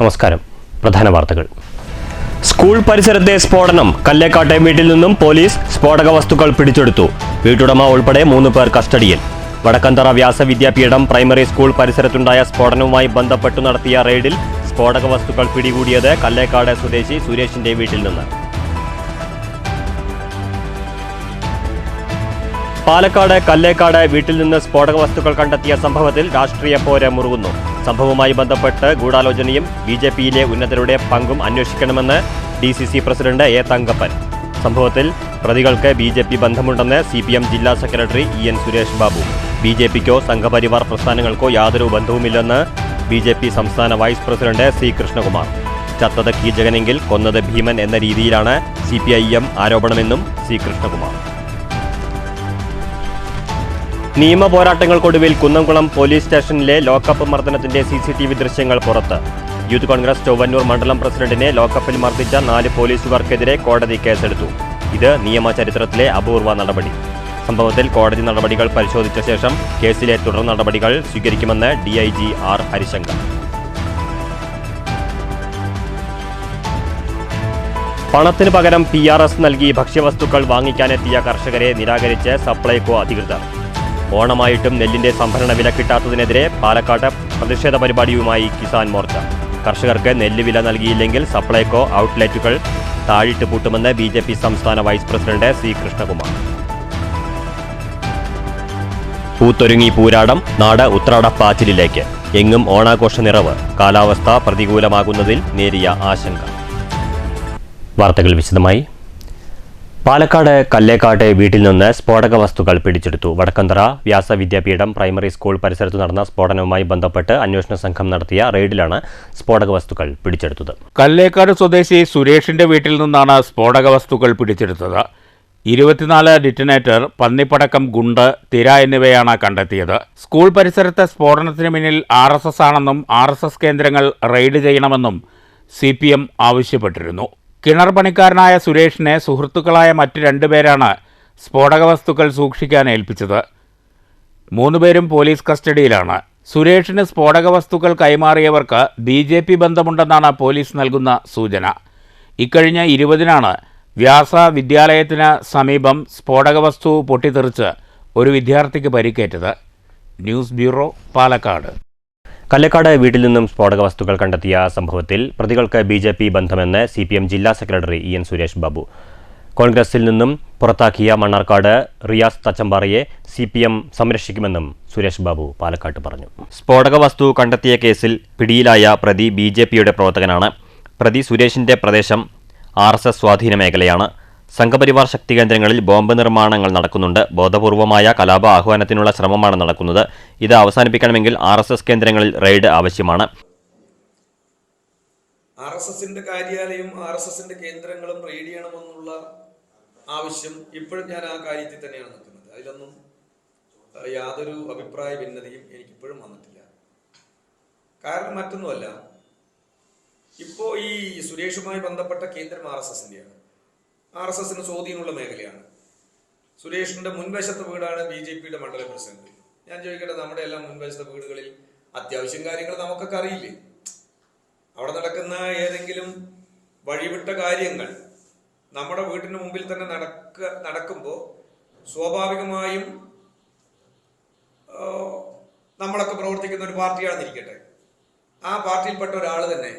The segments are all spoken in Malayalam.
നമസ്കാരം. പ്രധാന വാർത്തകൾ. സ്കൂൾ പരിസരത്തെ സ്ഫോടനം. കല്ലേക്കാട്ടെ വീട്ടിൽ നിന്നും പോലീസ് സ്ഫോടക വസ്തുക്കൾ പിടിച്ചെടുത്തു. വീട്ടുടമ ഉൾപ്പെടെ 3 പേർ കസ്റ്റഡിയിൽ. വടക്കന്തറ വ്യാസവിദ്യാപീഠം പ്രൈമറി സ്കൂൾ പരിസരത്തുണ്ടായ സ്ഫോടനവുമായി ബന്ധപ്പെട്ടു നടത്തിയ റെയ്ഡിൽ സ്ഫോടക വസ്തുക്കൾ പിടികൂടിയത് കല്ലേക്കാട് സ്വദേശി സുരേഷിന്റെ വീട്ടിൽ നിന്ന്. പാലക്കാട് കല്ലേക്കാട് വീട്ടിൽ നിന്ന് സ്ഫോടക വസ്തുക്കൾ കണ്ടെത്തിയ സംഭവത്തിൽ രാഷ്ട്രീയ പോര് മുറുകുന്നു. സംഭവവുമായി ബന്ധപ്പെട്ട് ഗൂഢാലോചനയും BJPയിലെ ഉന്നതരുടെ പങ്കും അന്വേഷിക്കണമെന്ന് DCC പ്രസിഡന്റ് A. തങ്കപ്പൻ. സംഭവത്തിൽ പ്രതികൾക്ക് BJP ബന്ധമുണ്ടെന്ന് CPM ജില്ലാ സെക്രട്ടറി EN സുരേഷ് ബാബു. BJPക്കോ സംഘപരിവാർ പ്രസ്ഥാനങ്ങൾക്കോ യാതൊരു ബന്ധവുമില്ലെന്ന് BJP സംസ്ഥാന വൈസ് പ്രസിഡന്റ് C. കൃഷ്ണകുമാർ. ചത്തത് കീചകനെങ്കിൽ കൊന്നത് ഭീമൻ എന്ന രീതിയിലാണ് CPIM ആരോപണമെന്നും C. കൃഷ്ണകുമാർ. നിയമ പോരാട്ടങ്ങൾക്കൊടുവിൽ കുന്നംകുളം പോലീസ് സ്റ്റേഷനിലെ ലോക്കപ്പ് മർദ്ദനത്തിന്റെ CCTV ദൃശ്യങ്ങൾ പുറത്ത്. യൂത്ത് കോൺഗ്രസ് ചൊവ്വന്നൂർ മണ്ഡലം പ്രസിഡന്റിനെ ലോക്കപ്പിൽ മർദ്ദിച്ച 4 പോലീസുകാർക്കെതിരെ കോടതി കേസെടുത്തു. ഇത് നിയമ ചരിത്രത്തിലെ അപൂർവ നടപടി. സംഭവത്തിൽ കോടതി നടപടികൾ പരിശോധിച്ച ശേഷം കേസിലെ തുടർ നടപടികൾ സ്വീകരിക്കുമെന്ന് DIG R. ഹരിശങ്കർ. പണത്തിന് പകരം PRS നൽകി ഭക്ഷ്യവസ്തുക്കൾ വാങ്ങിക്കാനെത്തിയ കർഷകരെ നിരാകരിച്ച് സപ്ലൈകോ അധികൃതർ. ഓണമായിട്ടും നെല്ലിന്റെ സംഭരണ വില കിട്ടാത്തതിനെതിരെ പാലക്കാട് പ്രതിഷേധ പരിപാടിയുമായി കിസാൻ മോർച്ച. കർഷകർക്ക് നെല്ല് വില നൽകിയില്ലെങ്കിൽ സപ്ലൈകോ ഔട്ട്ലെറ്റുകൾ താഴിട്ട് പൂട്ടുമെന്ന് BJP സംസ്ഥാന vice president C. Krishnakumar. പൂത്തൊരുങ്ങി Pooradam. നാട് ഉത്രാടപ്പാച്ചിലിലേക്ക്. എങ്ങും ഓണാഘോഷ നിറവ്. കാലാവസ്ഥ പ്രതികൂലമാകുന്നതിൽ നേരിയ ആശങ്ക. വാർത്തകൾ വിശദമായി. പാലക്കാട് കല്ലേക്കാട്ടെ വീട്ടിൽ നിന്ന് സ്ഫോടക വസ്തുക്കൾ പിടിച്ചെടുത്തു. വടക്കന്തറ വ്യാസവിദ്യാപീഠം പ്രൈമറി സ്കൂൾ പരിസരത്ത് നടന്ന സ്ഫോടനവുമായി ബന്ധപ്പെട്ട് അന്വേഷണ സംഘം നടത്തിയ റെയ്ഡിലാണ് സ്ഫോടക വസ്തുക്കൾ പിടിച്ചെടുത്തത്. കല്ലേക്കാട് സ്വദേശി സുരേഷിന്റെ വീട്ടിൽ നിന്നാണ് സ്ഫോടക വസ്തുക്കൾ പിടിച്ചെടുത്തത്. 24 ഡിറ്റനേറ്റർ, പന്നിപ്പടക്കം, ഗുണ്ട്, തിര എന്നിവയാണ് കണ്ടെത്തിയത്. സ്കൂൾ പരിസരത്തെ സ്ഫോടനത്തിന് പിന്നിൽ RSS ആണെന്നും RSS കേന്ദ്രങ്ങൾ റെയ്ഡ് ചെയ്യണമെന്നും CPM ആവശ്യപ്പെട്ടിരുന്നു. കിണർ പണിക്കാരനായ സുരേഷിനെ സുഹൃത്തുക്കളായ മറ്റ് 2 പേരാണ് സ്ഫോടക വസ്തുക്കൾ സൂക്ഷിക്കാൻ ഏൽപ്പിച്ചത്. 3 പേരും പോലീസ് കസ്റ്റഡിയിലാണ്. സുരേഷിന് സ്ഫോടക വസ്തുക്കൾ കൈമാറിയവർക്ക് BJP ബന്ധമുണ്ടെന്നാണ് പോലീസ് നൽകുന്ന സൂചന. ഇക്കഴിഞ്ഞ 20-നാണ് വ്യാസ വിദ്യാലയത്തിന് സമീപം സ്ഫോടക വസ്തു പൊട്ടിത്തെറിച്ച് ഒരു വിദ്യാർത്ഥിക്ക് പരിക്കേറ്റത്. News bureau, Palakkad. കല്ലേക്കാട് വീട്ടിൽ നിന്നും സ്ഫോടക വസ്തുക്കൾ കണ്ടെത്തിയ സംഭവത്തിൽ പ്രതികൾക്ക് BJP ബന്ധമെന്ന് CPM ജില്ലാ സെക്രട്ടറി EN സുരേഷ് ബാബു. കോൺഗ്രസിൽ നിന്നും പുറത്താക്കിയ മണ്ണാർക്കാട് റിയാസ് തച്ചമ്പാറയെ CPM സംരക്ഷിക്കുമെന്നും സുരേഷ് ബാബു പാലക്കാട്ട് പറഞ്ഞു. സ്ഫോടക വസ്തു കണ്ടെത്തിയ കേസിൽ പിടിയിലായ പ്രതി BJPയുടെ പ്രവർത്തകനാണ്. പ്രതി സുരേഷിന്റെ പ്രദേശം RSS സ്വാധീന മേഖലയാണ്. സംഘപരിവാർ ശക്തി കേന്ദ്രങ്ങളിൽ ബോംബ് നിർമ്മാണങ്ങൾ നടക്കുന്നുണ്ട്. ബോധപൂർവമായ കലാപ ആഹ്വാനത്തിനുള്ള ശ്രമമാണ് നടക്കുന്നത്. ഇത് അവസാനിപ്പിക്കണമെങ്കിൽ RSS കേന്ദ്രങ്ങളിൽ റെയ്ഡ് ആവശ്യമാണ്. RSSന്റെ കാര്യാലയം, RSSന്റെ കേന്ദ്രങ്ങളും റെയ്ഡ് ചെയ്യണമെന്നുള്ള ആവശ്യം ഇപ്പോഴും ഞാൻ ആ കാര്യത്തിൽ തന്നെയാണ് നിൽക്കുന്നത്. അതിലൊന്നും യാതൊരു അഭിപ്രായ ഭിന്നതയും എനിക്കിപ്പോഴും വന്നിട്ടില്ല. കാരണം മറ്റൊന്നുമല്ല, ഇപ്പോൾ ഈ സുരേഷുമായി ബന്ധപ്പെട്ട കേന്ദ്രം RSSന്റെയാണ്. RSSന് സ്വാധീനമുള്ള മേഖലയാണ്. സുരേഷിന്റെ മുൻവശത്തെ വീടാണ് BJPയുടെ മണ്ഡല പ്രസിഡന്റ്. ഞാൻ ചോദിക്കട്ടെ, നമ്മുടെ എല്ലാം മുൻവശത്തെ വീടുകളിൽ അത്യാവശ്യം കാര്യങ്ങൾ നമുക്കൊക്കെ അറിയില്ലേ? അവിടെ നടക്കുന്ന ഏതെങ്കിലും വഴിവിട്ട കാര്യങ്ങൾ നമ്മുടെ വീട്ടിന് മുമ്പിൽ തന്നെ നടക്കുമ്പോൾ സ്വാഭാവികമായും നമ്മളൊക്കെ പ്രവർത്തിക്കുന്ന ഒരു പാർട്ടിയാണെന്നിരിക്കട്ടെ, ആ പാർട്ടിയിൽപ്പെട്ട ഒരാൾ തന്നെ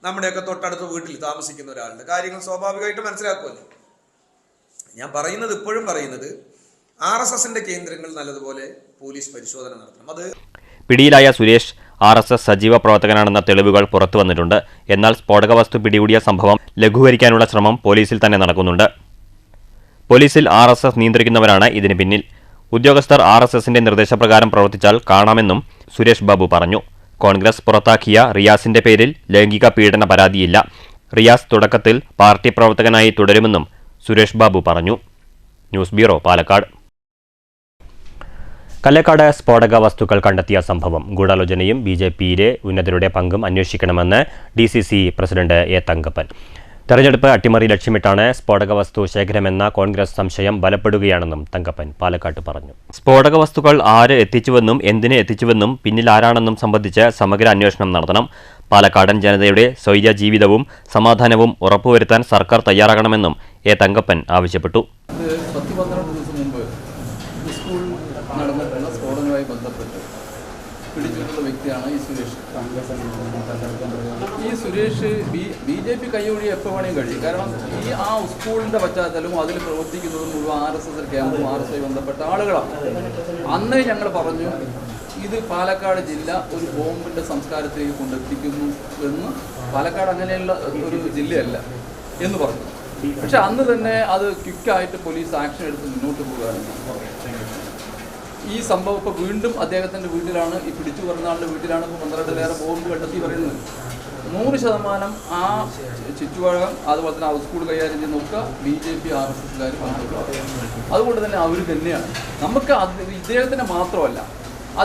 നമ്മുടെയൊക്കെ തൊട്ടടുത്ത വീട്ടിൽ താമസിക്കുന്ന ഒരാളുടെ കാര്യങ്ങൾ സ്വാഭാവികമായിട്ട് മനസ്സിലാക്കുമല്ലോ. ഞാൻ പറയുന്നത്, ഇപ്പോഴും പറയുന്നത്, RSSന്റെ കേന്ദ്രങ്ങൾ നല്ലതുപോലെ പോലീസ് പരിശോധന നടത്തണം. അത് പിടിയിലായ സുരേഷ് RSS സജീവ പ്രവർത്തകനാണെന്ന തെളിവുകൾ പുറത്തു വന്നിട്ടുണ്ട്. എന്നാൽ സ്ഫോടക വസ്തു പിടികൂടിയ സംഭവം ലഘൂകരിക്കാനുള്ള ശ്രമം പോലീസിൽ തന്നെ നടക്കുന്നുണ്ട്. പോലീസിൽ RSS നിയന്ത്രിക്കുന്നവരാണ് ഇതിന് പിന്നിൽ. ഉദ്യോഗസ്ഥർ RSSന്റെ നിർദ്ദേശപ്രകാരം പ്രവർത്തിച്ചാൽ കാണാമെന്നും സുരേഷ് ബാബു പറഞ്ഞു. കോൺഗ്രസ് പുറത്താക്കിയ റിയാസിന്റെ പേരിൽ ലൈംഗിക പീഡന പരാതിയില്ല. റിയാസ് തുടക്കത്തിൽ പാർട്ടി പ്രവർത്തകനായി തുടരുമെന്നും സുരേഷ് ബാബു പറഞ്ഞു. News bureau, Palakkad. കല്ലേക്കാട് സ്ഫോടക വസ്തുക്കൾ കണ്ടെത്തിയ സംഭവം ഗൂഢാലോചനയും BJPയിലെ ഉന്നതരുടെ പങ്കും അന്വേഷിക്കണമെന്ന് DCC പ്രസിഡന്റ് A. തങ്കപ്പൻ. തെരഞ്ഞെടുപ്പ് അട്ടിമറി ലക്ഷ്യമിട്ടാണ് സ്ഫോടക വസ്തു ശേഖരമെന്ന കോൺഗ്രസ് സംശയം ബലപ്പെടുകയാണെന്നും തങ്കപ്പൻ പാലക്കാട്ട് പറഞ്ഞു. സ്ഫോടക വസ്തുക്കൾ ആര് എത്തിച്ചുവെന്നും എന്തിനെ എത്തിച്ചുവെന്നും പിന്നിൽ ആരാണെന്നും സംബന്ധിച്ച് സമഗ്ര അന്വേഷണം നടത്തണം. പാലക്കാടൻ ജനതയുടെ സ്വൈര്യ ജീവിതവും സമാധാനവും ഉറപ്പുവരുത്താൻ സർക്കാർ തയ്യാറാകണമെന്നും എ തങ്കപ്പൻ ആവശ്യപ്പെട്ടു. 12 ദിവസം മുമ്പ് സ്കൂൾ നടന്നിട്ടുള്ള സ്ഫോടനവുമായി ബന്ധപ്പെട്ട് പിടിച്ചിട്ടുള്ള വ്യക്തിയാണ് ഈ സുരേഷ്. ഈ സുരേഷ് BJP കൈയൊഴി എപ്പോൾ വേണമെങ്കിൽ കഴിയും. കാരണം ആ സ്കൂളിൻ്റെ പശ്ചാത്തലവും അതിൽ പ്രവർത്തിക്കുന്നതും മുഴുവൻ RSS ക്യാമ്പും RSI ബന്ധപ്പെട്ട ആളുകളാണ്. അന്നേ ഞങ്ങൾ പറഞ്ഞു ഇത് പാലക്കാട് ജില്ല ഒരു ബോംബിൻ്റെ സംസ്കാരത്തിലേക്ക് കൊണ്ടെത്തിക്കുന്നു എന്ന്. പാലക്കാട് അങ്ങനെയുള്ള ഒരു ജില്ലയല്ല എന്ന് പറഞ്ഞു. പക്ഷെ അന്ന് തന്നെ അത് ക്വിക്കായിട്ട് പോലീസ് ആക്ഷൻ എടുത്ത് മുന്നോട്ട് പോകുകയാണ്. ഈ സംഭവം ഇപ്പോൾ വീണ്ടും അദ്ദേഹത്തിൻ്റെ വീട്ടിലാണ്, ഈ പിടിച്ചു പറഞ്ഞാളുടെ വീട്ടിലാണ് ഇപ്പോൾ 12 ബോംബ് കണ്ടെത്തി പറയുന്നത്. 100% ആ ചുറ്റുപാടും അതുപോലെ തന്നെ സ്കൂൾ കൈകാര്യം ചെയ്ത് നോക്കുക BJP RSSകാർ അതുകൊണ്ട് തന്നെ അവർ തന്നെയാണ്. നമുക്ക് ഇദ്ദേഹത്തിൻ്റെ മാത്രമല്ല,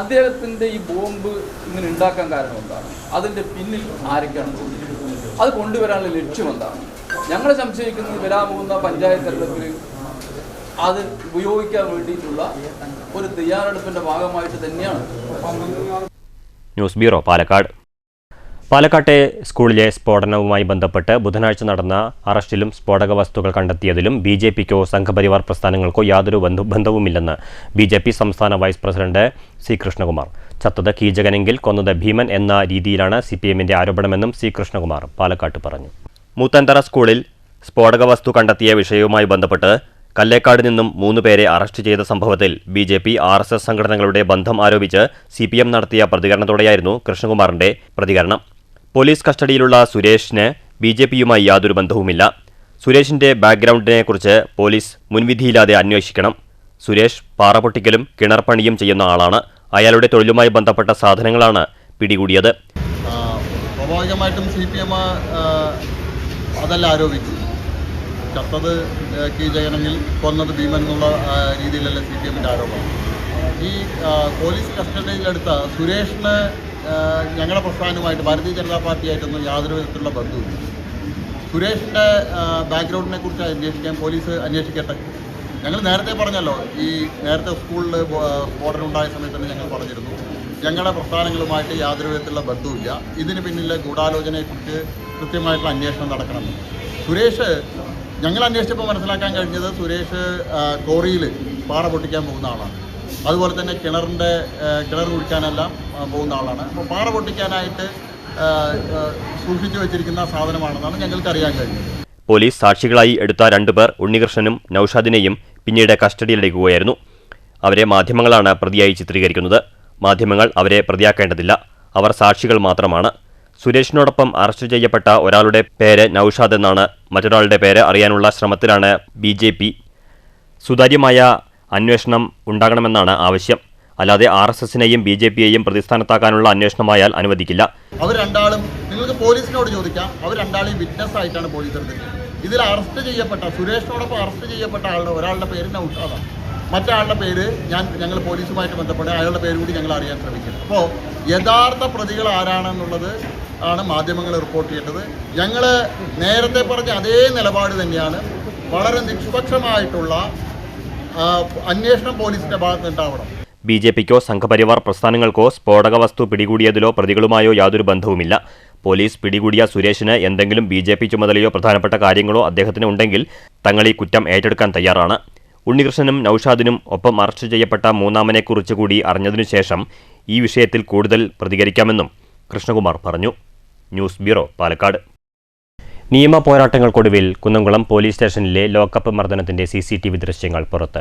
അദ്ദേഹത്തിൻ്റെ ഈ ബോംബ് ഇങ്ങനെ ഉണ്ടാക്കാൻ കാരണം എന്താണ്, അതിൻ്റെ പിന്നിൽ ആരൊക്കെയാണ്, അത് കൊണ്ടുവരാനുള്ള ലക്ഷ്യം എന്താണ്. ഞങ്ങൾ സംശയിക്കുന്നത് വരാൻ പോകുന്ന പഞ്ചായത്ത് തെരഞ്ഞെടുപ്പിൽ അത് ഉപയോഗിക്കാൻ വേണ്ടിയിട്ടുള്ള ഒരു തയ്യാറെടുപ്പിൻ്റെ ഭാഗമായിട്ട് തന്നെയാണ്. News bureau, Palakkad. പാലക്കാട്ടെ സ്കൂളിലെ സ്ഫോടനവുമായി ബന്ധപ്പെട്ട് ബുധനാഴ്ച നടന്ന അറസ്റ്റിലും സ്ഫോടക വസ്തുക്കൾ കണ്ടെത്തിയതിലും BJPക്കോ സംഘപരിവാർ പ്രസ്ഥാനങ്ങൾക്കോ യാതൊരു ബന്ധവുമില്ലെന്ന് BJP സംസ്ഥാന വൈസ് പ്രസിഡന്റ് C. കൃഷ്ണകുമാർ. ചത്തത് കീചകനെങ്കിൽ കൊന്നത് ഭീമൻ എന്ന രീതിയിലാണ് CPMന്റെ ആരോപണമെന്നും C. കൃഷ്ണകുമാർ പാലക്കാട്ട് പറഞ്ഞു. മൂത്തൻതറ സ്കൂളിൽ സ്ഫോടക വസ്തു കണ്ടെത്തിയ വിഷയവുമായി ബന്ധപ്പെട്ട് കല്ലേക്കാട് നിന്നും 3 പേരെ അറസ്റ്റ് ചെയ്ത സംഭവത്തിൽ BJP RSS സംഘടനകളുടെ ബന്ധം ആരോപിച്ച് CPM നടത്തിയ പ്രതികരണത്തോടെയായിരുന്നു കൃഷ്ണകുമാറിന്റെ പ്രതികരണം. പോലീസ് കസ്റ്റഡിയിലുള്ള സുരേഷിന് BJPയുമായി യാതൊരു ബന്ധവുമില്ല. സുരേഷിന്റെ ബാക്ക്ഗ്രൗണ്ടിനെക്കുറിച്ച് പോലീസ് മുൻവിധിയില്ലാതെ അന്വേഷിക്കണം. സുരേഷ് പാറപൊട്ടിക്കലും കിണർപ്പണിയും ചെയ്യുന്ന ആളാണ്. അയാളുടെ തൊഴിലുമായി ബന്ധപ്പെട്ട സാധനങ്ങളാണ് പിടികൂടിയത്. സ്വാഭാവികമായിട്ടും CPM അതല്ല ആരോപിച്ചു. ചത്തത് കീചകനെങ്കിൽ കൊന്നത് ഭീമൻ എന്നുള്ള രീതിയിലല്ല CPMന്റെ ആരോപണം. ഈ പോലീസ് കസ്റ്റഡിയിലെടുത്ത സുരേഷിന് ഞങ്ങളുടെ പ്രസ്ഥാനവുമായിട്ട് ഭാരതീയ ജനതാ പാർട്ടിയായിട്ടൊന്നും യാതൊരു വിധത്തിലുള്ള ബന്ധവുമില്ല. സുരേഷിൻ്റെ ബാക്ക്ഗ്രൗണ്ടിനെ കുറിച്ച് അന്വേഷിക്കാൻ പോലീസ് അന്വേഷിക്കട്ടെ. ഞങ്ങൾ നേരത്തെ പറഞ്ഞല്ലോ, ഈ നേരത്തെ സ്കൂളിൽ സ്ഫോടനം ഉണ്ടായ സമയത്ത് തന്നെ ഞങ്ങൾ പറഞ്ഞിരുന്നു ഞങ്ങളുടെ പ്രസ്ഥാനങ്ങളുമായിട്ട് യാതൊരു വിധത്തിലുള്ള ബന്ധവുമില്ല. ഇതിന് പിന്നിലെ ഗൂഢാലോചനയെക്കുറിച്ച് കൃത്യമായിട്ടുള്ള അന്വേഷണം നടക്കണം. സുരേഷ് ഞങ്ങൾ അന്വേഷിച്ചപ്പോൾ മനസ്സിലാക്കാൻ കഴിഞ്ഞത് സുരേഷ് കോറിയിൽ പാറ പൊട്ടിക്കാൻ പോകുന്ന ആളാണ്. അതുപോലെ തന്നെ കിണർ കുഴിക്കാനെല്ലാം പോകുന്ന ആളാണ്. അപ്പോൾ പാറ പൊട്ടിക്കാനായിട്ട് സൂക്ഷിച്ചു വെച്ചിരിക്കുന്ന സാധനമാണെന്നാണ് ഞങ്ങൾക്കറിയാൻ കഴിഞ്ഞത്. പോലീസ് സാക്ഷികളായി എടുത്ത 2 പേർ ഉണ്ണികൃഷ്ണനും നൌഷാദിനെയും പിന്നീട് കസ്റ്റഡിയിലെടുക്കുകയായിരുന്നു. അവരെ മാധ്യമങ്ങളാണ് പ്രതിയായി ചിത്രീകരിക്കുന്നത്. മാധ്യമങ്ങൾ അവരെ പ്രതിയാക്കേണ്ടതില്ല. അവർ സാക്ഷികൾ മാത്രമാണ്. സുരേഷിനോടൊപ്പം അറസ്റ്റ് ചെയ്യപ്പെട്ട ഒരാളുടെ പേര് നൌഷാദ് എന്നാണ്. മറ്റൊരാളുടെ പേര് അറിയാനുള്ള ശ്രമത്തിലാണ് BJP. സുതാര്യമായ അന്വേഷണം ഉണ്ടാകണമെന്നാണ് ആവശ്യം. അല്ലാതെ RSSനെയും BJPയെയും പ്രതിസ്ഥാനത്താക്കാനുള്ള അന്വേഷണമായാൽ അനുവദിക്കില്ല. അവർ രണ്ടാളും നിങ്ങൾക്ക് പോലീസിനോട് ചോദിക്കാം. അവർ രണ്ടാളെയും വിറ്റ്നസ് ആയിട്ടാണ് പോലീസ് എടുത്തിരിക്കുന്നത്. ഇതിൽ അറസ്റ്റ് ചെയ്യപ്പെട്ട സുരേഷിനോടൊപ്പം അറസ്റ്റ് ചെയ്യപ്പെട്ട ഒരാളുടെ പേര് നൌഷാദാണ്. മറ്റാളുടെ പേര് ഞങ്ങൾ പോലീസുമായിട്ട് ബന്ധപ്പെട്ട് അയാളുടെ പേര് കൂടി ഞങ്ങൾ അറിയാൻ ശ്രമിക്കുന്നത്. അപ്പോൾ യഥാർത്ഥ പ്രതികൾ ആരാണെന്നുള്ളത് ആണ് മാധ്യമങ്ങൾ റിപ്പോർട്ട് ചെയ്യേണ്ടത്. ഞങ്ങൾ നേരത്തെ പറഞ്ഞ അതേ നിലപാട് തന്നെയാണ്. വളരെ നിഷ്പക്ഷമായിട്ടുള്ള അന്വേഷണം പോലീസിൻ്റെ ഭാഗത്ത് ഉണ്ടാവണം. BJPക്കോ സംഘപരിവാർ പ്രസ്ഥാനങ്ങൾക്കോ സ്ഫോടക വസ്തു പിടികൂടിയതിലോ പ്രതികളുമായോ യാതൊരു ബന്ധവുമില്ല. പോലീസ് പിടികൂടിയ സുരേഷിന് എന്തെങ്കിലും BJP ചുമതലയോ പ്രധാനപ്പെട്ട കാര്യങ്ങളോ അദ്ദേഹത്തിന് ഉണ്ടെങ്കിൽ തങ്ങൾ ഈ കുറ്റം ഏറ്റെടുക്കാൻ തയ്യാറാണ്. ഉണ്ണികൃഷ്ണനും നൌഷാദിനും ഒപ്പം അറസ്റ്റ് ചെയ്യപ്പെട്ട മൂന്നാമനെക്കുറിച്ച് കൂടി അറിഞ്ഞതിനുശേഷം ഈ വിഷയത്തിൽ കൂടുതൽ പ്രതികരിക്കാമെന്നും കൃഷ്ണകുമാർ പറഞ്ഞു. News bureau, Palakkad. നിയമ പോരാട്ടങ്ങൾക്കൊടുവിൽ കുന്നംകുളം പോലീസ് സ്റ്റേഷനിലെ ലോക്കപ്പ് മർദ്ദനത്തിന്റെ CCTV ദൃശ്യങ്ങൾ പുറത്ത്.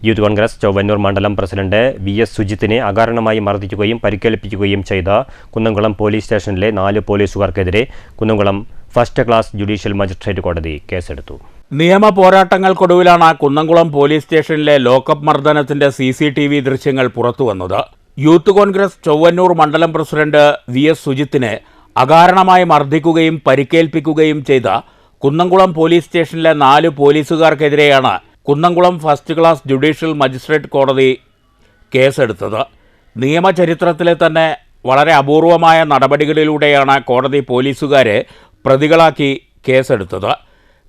യൂത്ത് കോൺഗ്രസ് ചൊവ്വന്നൂർ മണ്ഡലം പ്രസിഡന്റ് VS സുജിത്തിനെ അകാരണമായി മർദ്ദിക്കുകയും പരിക്കേൽപ്പിക്കുകയും ചെയ്ത കുന്നംകുളം പോലീസ് സ്റ്റേഷനിലെ 4 പോലീസുകാർക്കെതിരെ Kunnamkulam first class judicial magistrate കോടതി കേസെടുത്തു. നിയമ പോരാട്ടങ്ങൾക്കൊടുവിലാണ് കുന്നംകുളം പോലീസ് സ്റ്റേഷനിലെ ലോക്കപ്പ് മർദ്ദനത്തിന്റെ CCTV ദൃശ്യങ്ങൾ പുറത്തുവന്നത്. യൂത്ത് കോൺഗ്രസ് ചൊവ്വന്നൂർ മണ്ഡലം പ്രസിഡന്റ് VS സുജിത്തിനെ അകാരണമായി മർദ്ദിക്കുകയും പരിക്കേൽപ്പിക്കുകയും ചെയ്ത കുന്നംകുളം പോലീസ് സ്റ്റേഷനിലെ 4 പോലീസുകാർക്കെതിരെയാണ് Kunnamkulam first class judicial magistrate കോടതി കേസെടുത്തത്. നിയമചരിത്രത്തിലെ തന്നെ വളരെ അപൂർവമായ നടപടികളിലൂടെയാണ് കോടതി പോലീസുകാരെ പ്രതികളാക്കി കേസെടുത്തത്.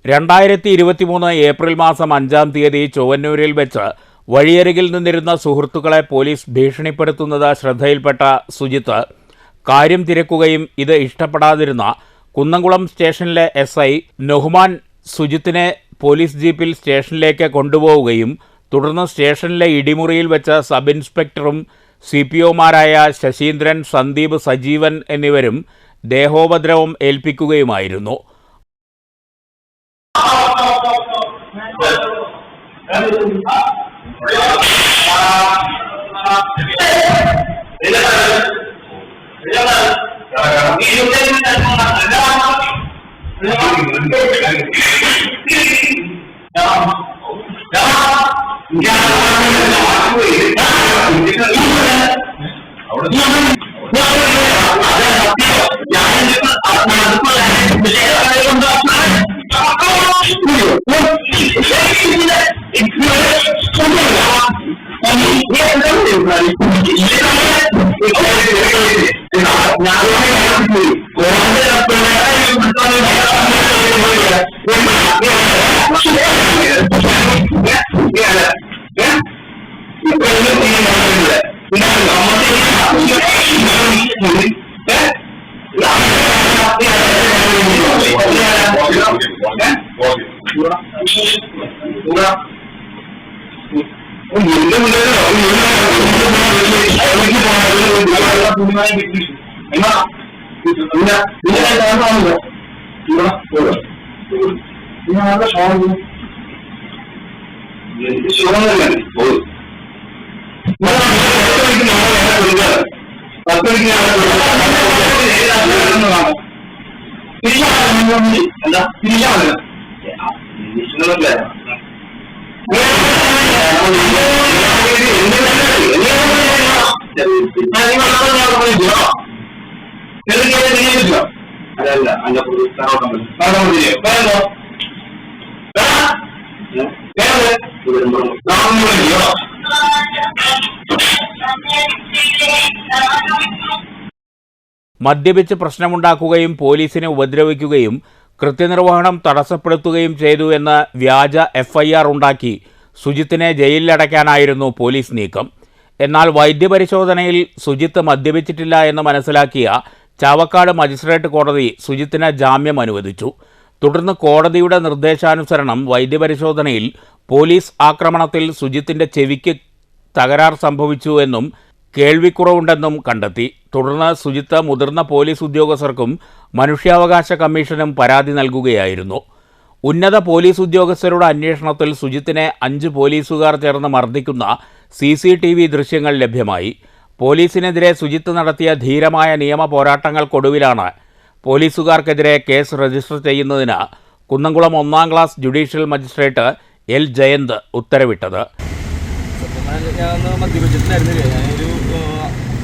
2023 ഏപ്രിൽ മാസം 5-ാം തീയതി ചൊവ്വന്നൂരിൽ വെച്ച് വഴിയരികിൽ നിന്നിരുന്ന സുഹൃത്തുക്കളെ പോലീസ് ഭീഷണിപ്പെടുത്തുന്നത് ശ്രദ്ധയിൽപ്പെട്ട സുജിത്ത് കാര്യം തിരക്കുകയും ഇത് ഇഷ്ടപ്പെടാതിരുന്ന കുന്നംകുളം സ്റ്റേഷനിലെ SI നൊഹ്മാൻ സുജിത്തിനെ പോലീസ് ജീപ്പിൽ സ്റ്റേഷനിലേക്ക് കൊണ്ടുപോവുകയും തുടർന്ന് സ്റ്റേഷനിലെ ഇടിമുറിയിൽ വെച്ച് സബ് ഇൻസ്പെക്ടറും CPOമാരായ ശശീന്ദ്രൻ, സന്ദീപ്, സജീവൻ എന്നിവരും ദേഹോപദ്രവം ഏൽപ്പിക്കുകയുമായിരുന്നു. മദ്യപിച്ച് പ്രശ്നമുണ്ടാക്കുകയും പോലീസിനെ ഉപദ്രവിക്കുകയും കൃത്യനിർവഹണം തടസ്സപ്പെടുത്തുകയും ചെയ്തു എന്ന് വ്യാജ FIR ഉണ്ടാക്കി സുജിത്തിനെ ജയിലിലടയ്ക്കാനായിരുന്നു പോലീസ് നീക്കം. എന്നാൽ വൈദ്യപരിശോധനയിൽ സുജിത്ത് മദ്യപിച്ചിട്ടില്ല എന്ന് മനസ്സിലാക്കിയ ചാവക്കാട് മജിസ്ട്രേറ്റ് കോടതി സുജിത്തിന് ജാമ്യം അനുവദിച്ചു. തുടർന്ന് കോടതിയുടെ നിർദ്ദേശാനുസരണം വൈദ്യപരിശോധനയിൽ പോലീസ് ആക്രമണത്തിൽ സുജിത്തിൻ്റെ ചെവിക്ക് തകരാർ സംഭവിച്ചു എന്നും കേൾവിക്കുറവുണ്ടെന്നും കണ്ടെത്തി. തുടർന്ന് സുജിത്ത് മുതിർന്ന പോലീസ് ഉദ്യോഗസ്ഥർക്കും മനുഷ്യാവകാശ കമ്മീഷനും പരാതി നൽകുകയായിരുന്നു. ഉന്നത പോലീസ് ഉദ്യോഗസ്ഥരുടെ അന്വേഷണത്തിൽ സുജിത്തിനെ 5 പോലീസുകാർ ചേർന്ന് മർദ്ദിക്കുന്ന CCTV ദൃശ്യങ്ങൾ ലഭ്യമായി. പോലീസിനെതിരെ സുജിത്ത് നടത്തിയ ധീരമായ നിയമ പോരാട്ടങ്ങൾക്കൊടുവിലാണ് പോലീസുകാർക്കെതിരെ കേസ് രജിസ്റ്റർ ചെയ്യുന്നതിന് Kunnamkulam 1-ാം class judicial magistrate L. Jayant ഉത്തരവിട്ടത്. ഞാൻ മദ്യപിച്ചിട്ടുണ്ടായിരുന്നില്ല. ഞാനൊരു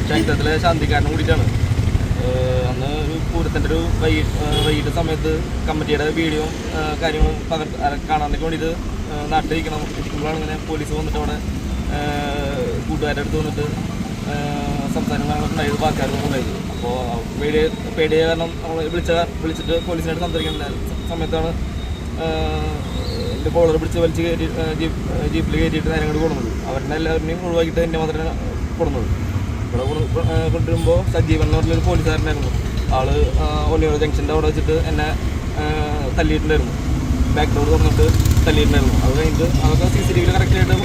ക്ഷേത്രത്തിലെ ശാന്തിക്കാരനും കൂടിയിട്ടാണ്. അന്ന് ഒരു പൂരത്തിൻ്റെ ഒരു വൈകിട്ട് സമയത്ത് കമ്മിറ്റിയുടെ വീഡിയോ കാര്യങ്ങളും കാണാനൊക്കെ വേണ്ടിയിട്ട് നാട്ടിലിരിക്കണം ഇരിക്കുമ്പോഴാണ് ഇങ്ങനെ പോലീസ് വന്നിട്ട് അവിടെ കൂട്ടുകാരുടെ അടുത്ത് വന്നിട്ട് സംസാരം ഉണ്ടായത്, വാക്കാരൊന്നും ഉണ്ടായത്. അപ്പോൾ പേടിയ കാരണം നമ്മൾ വിളിച്ചിട്ട് പോലീസിനായിട്ട് സംസാരിക്കേണ്ട സമയത്താണ് എൻ്റെ കോളർ പിടിച്ച് വലിച്ച് കയറ്റി ജീപ്പിൽ കയറ്റിയിട്ട് നേരം കൊണ്ട് കൊടുന്നത്. അവരുടെ എല്ലാവരുടെയും ഒഴിവാക്കിയിട്ട് എന്നെ മാത്രമേ കൊടുന്നത്. ഇവിടെ കൊണ്ടുവരുമ്പോൾ സജീവൻ എന്ന് പറഞ്ഞൊരു പോലീസുകാരനായിരുന്നു. ആള് ഒന്നിയോട് ജംഗ്ഷൻ്റെ അവിടെ വെച്ചിട്ട് എന്നെ തല്ലിയിട്ടുണ്ടായിരുന്നു. ബാക്ക് ഡോർ തുറന്നിട്ട് തല്ലിയിട്ടുണ്ടായിരുന്നു. അത് കഴിഞ്ഞിട്ട് അതൊക്കെ CCTV കറക്റ്റായിട്ട്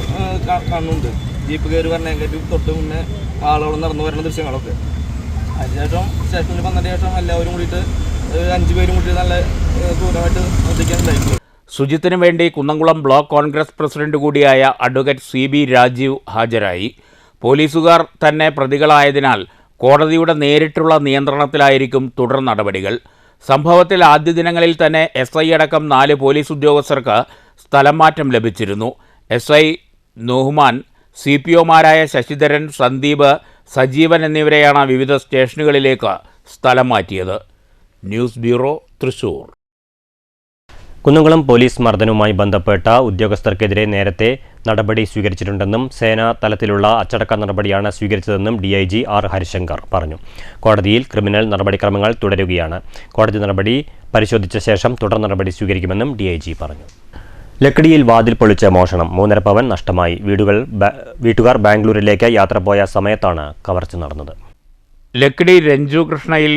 കാണുന്നുണ്ട്. ജീപ്പ് കയറി പറഞ്ഞതിൻ്റെ തൊട്ട് മുന്നേ ആളോട് നടന്നു വരുന്ന ദൃശ്യങ്ങളൊക്കെ. അതിനുശേഷം സ്റ്റേഷനിൽ വന്നതിന് ശേഷം എല്ലാവരും കൂടിയിട്ട് 5 പേരും കൂടി നല്ല ദൂരമായിട്ട് ശ്രദ്ധിക്കാനുണ്ടായിരുന്നു. സുജിത്തിന് വേണ്ടി കുന്നംകുളം ബ്ലോക്ക് കോൺഗ്രസ് പ്രസിഡന്റ് കൂടിയായ അഡ്വക്കേറ്റ് CB രാജീവ് ഹാജരായി. പോലീസുകാർ തന്നെ പ്രതികളായതിനാൽ കോടതിയുടെ നേരിട്ടുള്ള നിയന്ത്രണത്തിലായിരിക്കും തുടർ നടപടികൾ. സംഭവത്തിൽ ആദ്യ ദിനങ്ങളിൽ തന്നെ SI അടക്കം 4 പോലീസ് ഉദ്യോഗസ്ഥർക്ക് സ്ഥലം മാറ്റം ലഭിച്ചിരുന്നു. SI നൊഹ്മാൻ, CPOമാരായ ശശിധരൻ, സന്ദീപ്, സജീവൻ എന്നിവരെയാണ് വിവിധ സ്റ്റേഷനുകളിലേക്ക് സ്ഥലം മാറ്റിയത്. News bureau, Thrissur. Kunnamkulam police മർദ്ദനവുമായി ബന്ധപ്പെട്ട ഉദ്യോഗസ്ഥർക്കെതിരെ നേരത്തെ നടപടി സ്വീകരിച്ചിട്ടുണ്ടെന്നും സേനാ തലത്തിലുള്ള അച്ചടക്ക നടപടിയാണ് സ്വീകരിച്ചതെന്നും ഡിഐജി ആർ ഹരിശങ്കർ പറഞ്ഞു. കോടതിയിൽ ക്രിമിനൽ നടപടിക്രമങ്ങൾ തുടരുകയാണ്. കോടതി നടപടി പരിശോധിച്ച ശേഷം തുടർ നടപടി സ്വീകരിക്കുമെന്നും ഡിഐജി പറഞ്ഞു. ലക്കിടിയിൽ വാതിൽ പൊളിച്ച മോഷണം 3.5 പവൻ നഷ്ടമായി. വീട്ടുകാർ ബാംഗ്ലൂരിലേക്ക് യാത്ര പോയ സമയത്താണ് കവർച്ച നടന്നത്. ലക്കിടി രഞ്ജു കൃഷ്ണയിൽ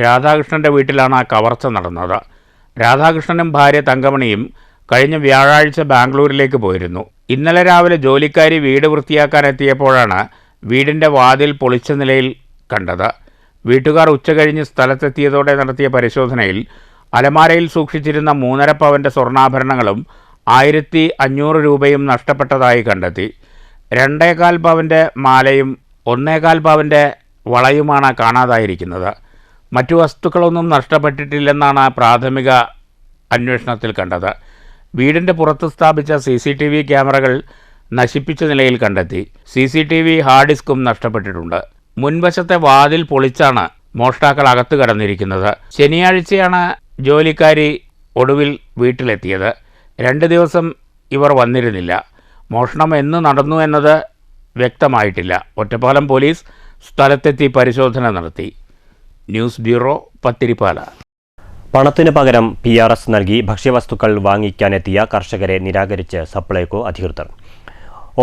രാധാകൃഷ്ണന്റെ വീട്ടിലാണ് കവർച്ച നടന്നത്. രാധാകൃഷ്ണനും ഭാര്യ തങ്കമണിയും കഴിഞ്ഞ വ്യാഴാഴ്ച ബാംഗ്ലൂരിലേക്ക് പോയിരുന്നു. ഇന്നലെ രാവിലെ ജോലിക്കാരി വീട് വൃത്തിയാക്കാനെത്തിയപ്പോഴാണ് വീടിൻ്റെ വാതിൽ പൊളിച്ച നിലയിൽ കണ്ടത്. വീട്ടുകാർ ഉച്ചകഴിഞ്ഞ് സ്ഥലത്തെത്തിയതോടെ നടത്തിയ പരിശോധനയിൽ അലമാരയിൽ സൂക്ഷിച്ചിരുന്ന 3.5 പവൻ്റെ സ്വർണ്ണാഭരണങ്ങളും 1500 രൂപയും നഷ്ടപ്പെട്ടതായി കണ്ടെത്തി. 2.25 പവൻ്റെ മാലയും 1.25 പവൻ്റെ വളയുമാണ് കാണാതായിരിക്കുന്നത്. മറ്റു വസ്തുക്കളൊന്നും നഷ്ടപ്പെട്ടിട്ടില്ലെന്നാണ് പ്രാഥമിക അന്വേഷണത്തിൽ കണ്ടത്. വീടിൻ്റെ പുറത്ത് സ്ഥാപിച്ച CCTV ക്യാമറകൾ നശിപ്പിച്ച നിലയിൽ കണ്ടെത്തി. CCTV ഹാർഡ് ഡിസ്കും നഷ്ടപ്പെട്ടിട്ടുണ്ട്. മുൻവശത്തെ വാതിൽ പൊളിച്ചാണ് മോഷ്ടാക്കൾ അകത്ത് കടന്നിരിക്കുന്നത്. ശനിയാഴ്ചയാണ് ജോലിക്കാരി ഒടുവിൽ വീട്ടിലെത്തിയത്. 2 ദിവസം ഇവർ വന്നിരുന്നില്ല. മോഷണം എന്ന് നടന്നു എന്നത് വ്യക്തമായിട്ടില്ല. ഒറ്റപ്പാലം പോലീസ് സ്ഥലത്തെത്തി പരിശോധന നടത്തി. News bureau, Pathirippala. പണത്തിന് പകരം PRS നൽകി ഭക്ഷ്യവസ്തുക്കൾ വാങ്ങിക്കാനെത്തിയ കർഷകരെ നിരാകരിച്ച് സപ്ലൈകോ അധികൃതർ.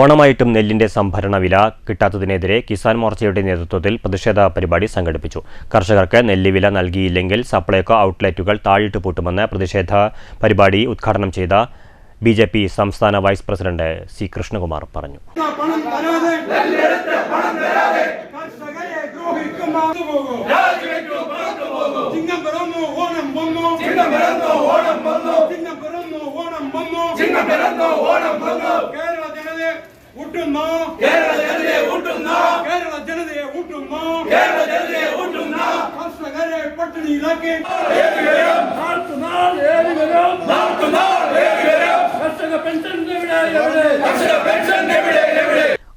ഓണമായിട്ടും നെല്ലിന്റെ സംഭരണ വില കിട്ടാത്തതിനെതിരെ കിസാൻ മോർച്ചയുടെ നേതൃത്വത്തിൽ പ്രതിഷേധ പരിപാടി സംഘടിപ്പിച്ചു. കർഷകർക്ക് നെല്ല് വില നൽകിയില്ലെങ്കിൽ സപ്ലൈകോ ഔട്ട്ലെറ്റുകൾ താഴിട്ട് പൂട്ടുമെന്ന് പ്രതിഷേധ പരിപാടി ഉദ്ഘാടനം ചെയ്ത BJP സംസ്ഥാന വൈസ് പ്രസിഡന്റ് C കൃഷ്ണകുമാർ പറഞ്ഞു.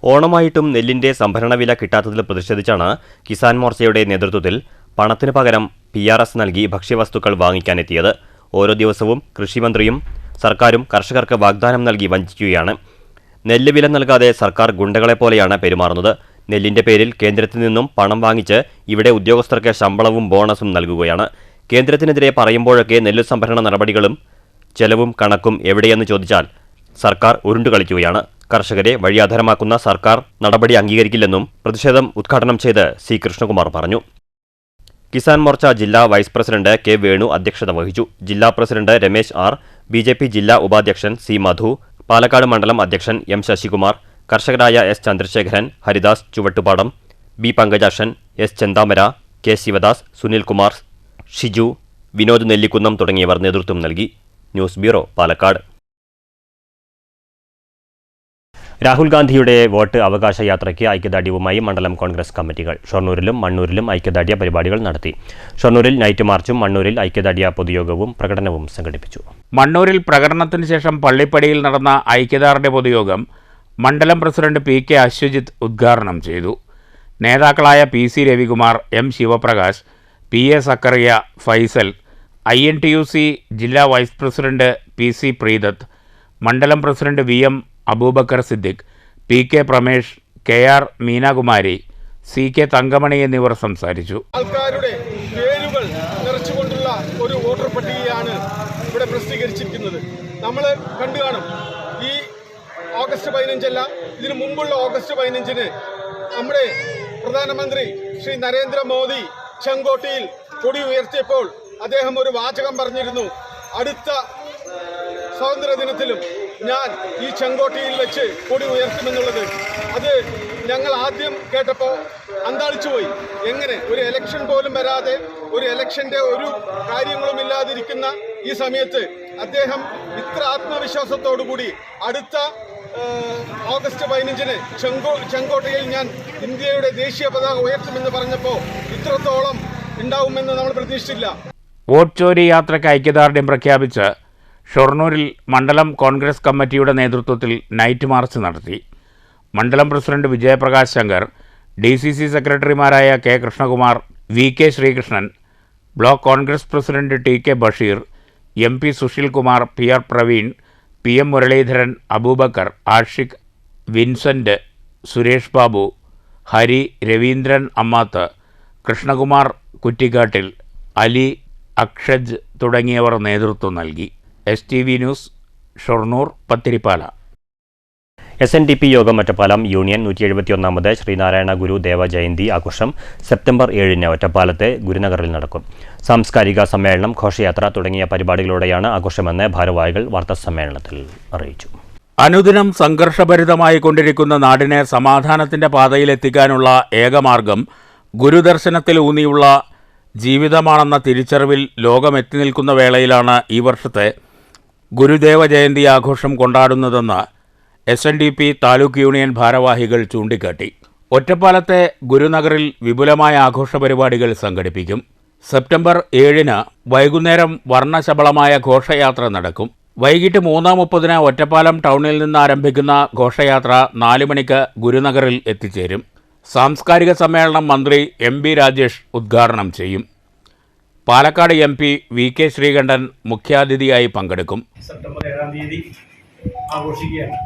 ഓണമായിട്ടും നെല്ലിന്റെ സംഭരണ വില കിട്ടാത്തതിൽ പ്രതിഷേധിച്ചാണ് കിസാൻ മോർച്ചയുടെ നേതൃത്വത്തിൽ പണത്തിന് പകരം PRS നൽകി ഭക്ഷ്യവസ്തുക്കൾ വാങ്ങിക്കാനെത്തിയത്. ഓരോ ദിവസവും കൃഷിമന്ത്രിയും സർക്കാരും കർഷകർക്ക് വാഗ്ദാനം നൽകി വഞ്ചിക്കുകയാണ്. നെല്ല് വില നൽകാതെ സർക്കാർ ഗുണ്ടകളെപ്പോലെയാണ് പെരുമാറുന്നത്. നെല്ലിന്റെ പേരിൽ കേന്ദ്രത്തിൽ നിന്നും പണം വാങ്ങിച്ച് ഇവിടെ ഉദ്യോഗസ്ഥർക്ക് ശമ്പളവും ബോണസും നൽകുകയാണ്. കേന്ദ്രത്തിനെതിരെ പറയുമ്പോഴൊക്കെ നെല്ല് സംഭരണ നടപടികളും ചെലവും കണക്കും എവിടെയെന്ന് ചോദിച്ചാൽ സർക്കാർ ഉരുണ്ടുകളിക്കുകയാണ്. കർഷകരെ വഴിയാധാരമാക്കുന്ന സർക്കാർ നടപടി അംഗീകരിക്കില്ലെന്നും പ്രതിഷേധം ഉദ്ഘാടനം ചെയ്ത് C കൃഷ്ണകുമാർ പറഞ്ഞു. കിസാൻ മോർച്ച ജില്ലാ വൈസ് പ്രസിഡന്റ് K വേണു അധ്യക്ഷത വഹിച്ചു. ജില്ലാ പ്രസിഡന്റ് രമേശ് R, BJP ജില്ലാ ഉപാധ്യക്ഷൻ C മധു, പാലക്കാട് മണ്ഡലം അധ്യക്ഷൻ M Sasikumar, കർഷകരായ S Chandrasekharan, Haridas Chuvattupadam, B Pankajakshan, S ചെന്താമര, K ശിവദാസ്, സുനിൽകുമാർ, ഷിജു, വിനോദ് നെല്ലിക്കുന്നം തുടങ്ങിയവർ നേതൃത്വം നൽകി. News bureau, Palakkad. രാഹുൽ ഗാന്ധിയുടെ വോട്ട് അവകാശ യാത്രയ്ക്ക് ഐക്യദാർഢ്യവുമായി മണ്ഡലം കോൺഗ്രസ് കമ്മിറ്റികൾ ഷൊർണൂരിലും മണ്ണൂരിലും ഐക്യദാർഢ്യ പരിപാടികൾ നടത്തി. ഷൊർണൂരിൽ നൈറ്റ് മാർച്ചും മണ്ണൂരിൽ ഐക്യദാർഢ്യ പൊതുയോഗവും പ്രകടനവും സംഘടിപ്പിച്ചു. മണ്ണൂരിൽ പ്രകടനത്തിന് ശേഷം പള്ളിപ്പടിയിൽ നടന്ന ഐക്യദാർഢ്യ പൊതുയോഗം മണ്ഡലം പ്രസിഡന്റ് PK അശ്വജിത്ത് ഉദ്ഘാടനം ചെയ്തു. നേതാക്കളായ PC Ravikumar, M Sivaprakash, PA Sakkariya, Faisal, INTUC ജില്ലാ വൈസ് പ്രസിഡന്റ് PC പ്രീതത്ത്, മണ്ഡലം president VM Aboobacker Siddique, PK Pramesh, KR Meenakumari, CK Thankamani എന്നിവർ സംസാരിച്ചു. ആൾക്കാരുടെ പേരുകൾ നിറച്ചുകൊണ്ടുള്ള ഒരു വോട്ടർ പട്ടികയാണ് ഇവിടെ പ്രസിദ്ധീകരിച്ചിരിക്കുന്നത്. നമ്മൾ കണ്ടു കാണും. ഈ ഓഗസ്റ്റ് 15 അല്ല, ഇതിനു മുമ്പുള്ള ഓഗസ്റ്റ് 15-ന് നമ്മുടെ പ്രധാനമന്ത്രി ശ്രീ നരേന്ദ്രമോദി ചെങ്കോട്ടയിൽ കൊടി ഉയർത്തിയപ്പോൾ അദ്ദേഹം ഒരു വാചകം പറഞ്ഞിരുന്നു: അടുത്ത സ്വാതന്ത്ര്യ ദിനത്തിലും ഞാൻ ഈ ചെങ്കോട്ടയിൽ വെച്ച് കൊടി ഉയർത്തുമെന്നുള്ളത്. അത് ഞങ്ങൾ ആദ്യം കേട്ടപ്പോൾ അന്താളിച്ചുപോയി. എങ്ങനെ ഒരു ഇലക്ഷൻ പോലും വരാതെ, ഒരു ഇലക്ഷൻ്റെ ഒരു കാര്യങ്ങളും ഇല്ലാതിരിക്കുന്ന ഈ സമയത്ത് അദ്ദേഹം ഇത്ര ആത്മവിശ്വാസത്തോടുകൂടി അടുത്ത ഓഗസ്റ്റ് 15-ന് ചെങ്കോട്ടയിൽ ഞാൻ ഇന്ത്യയുടെ ദേശീയ പതാക ഉയർത്തുമെന്ന് പറഞ്ഞപ്പോൾ ഇത്രത്തോളം ഉണ്ടാവുമെന്ന് നമ്മൾ പ്രതീക്ഷിച്ചില്ല. വോട്ട് ചോരി യാത്രയ്ക്ക് ഐക്യദാർഢ്യം പ്രഖ്യാപിച്ച് ഷൊർണൂരിൽ മണ്ഡലം കോൺഗ്രസ് കമ്മിറ്റിയുടെ നേതൃത്വത്തിൽ നൈറ്റ് മാർച്ച് നടത്തി. മണ്ഡലം പ്രസിഡന്റ് വിജയപ്രകാശ് ശങ്കർ, DCC സെക്രട്ടറിമാരായ K Krishnakumar, VK Sreekrishnan, block Congress president TK Basheer, MP Susheel Kumar, PR Praveen, PM Muraleedharan, Aboobacker, Ashiq, Vincent, Suresh Babu, Hari, Raveendran Ammath, Krishnakumar കുറ്റിക്കാട്ടിൽ, അലി, അക്ഷജ് തുടങ്ങിയവർ നേതൃത്വം നൽകി. STV news, Shoranur, Pathirippala. SNDP Yogam Ottapalam union 171ാമത് ശ്രീനാരായണ ഗുരു ദേവ ജയന്തി ആഘോഷം സെപ്റ്റംബർ 7-ന് ഒറ്റപ്പാലത്തെ ഗുരുനഗറിൽ നടക്കും. സാംസ്കാരിക സമ്മേളനം, ഘോഷയാത്ര തുടങ്ങിയ പരിപാടികളോടെയാണ് ആഘോഷമെന്ന് ഭാരവാഹികൾ വാർത്താസമ്മേളനത്തിൽ അറിയിച്ചു. അനുദിനം സംഘർഷഭരിതമായി കൊണ്ടിരിക്കുന്ന നാടിനെ സമാധാനത്തിന്റെ പാതയിലെത്തിക്കാനുള്ള ഏകമാർഗം ഗുരുദർശനത്തിൽ ഊന്നിയുള്ള ജീവിതമാണെന്ന തിരിച്ചറിവിൽ ലോകം എത്തി നിൽക്കുന്ന വേളയിലാണ് ഈ വർഷത്തെ ഗുരുദേവ ജയന്തി ആഘോഷം കൊണ്ടാടുന്നതെന്ന് SNDP താലൂക്ക് യൂണിയൻ ഭാരവാഹികൾ ചൂണ്ടിക്കാട്ടി. ഒറ്റപ്പാലത്തെ ഗുരുനഗറിൽ വിപുലമായ ആഘോഷ പരിപാടികൾ സംഘടിപ്പിക്കും. സെപ്റ്റംബർ 7-ന് വൈകുന്നേരം വർണ്ണശബളമായ ഘോഷയാത്ര നടക്കും. വൈകിട്ട് 3:30-ന് ഒറ്റപ്പാലം ടൗണിൽ നിന്ന് ആരംഭിക്കുന്ന ഘോഷയാത്ര 4 മണിക്ക് ഗുരുനഗറിൽ എത്തിച്ചേരും. സാംസ്കാരിക സമ്മേളനം മന്ത്രി MB രാജേഷ് ഉദ്ഘാടനം ചെയ്യും. പാലക്കാട് MP VK ശ്രീകണ്ഠൻ മുഖ്യാതിഥിയായി പങ്കെടുക്കും. സെപ്റ്റംബർ 7-ാം തീയതി ആഘോഷിക്കുകയാണ്.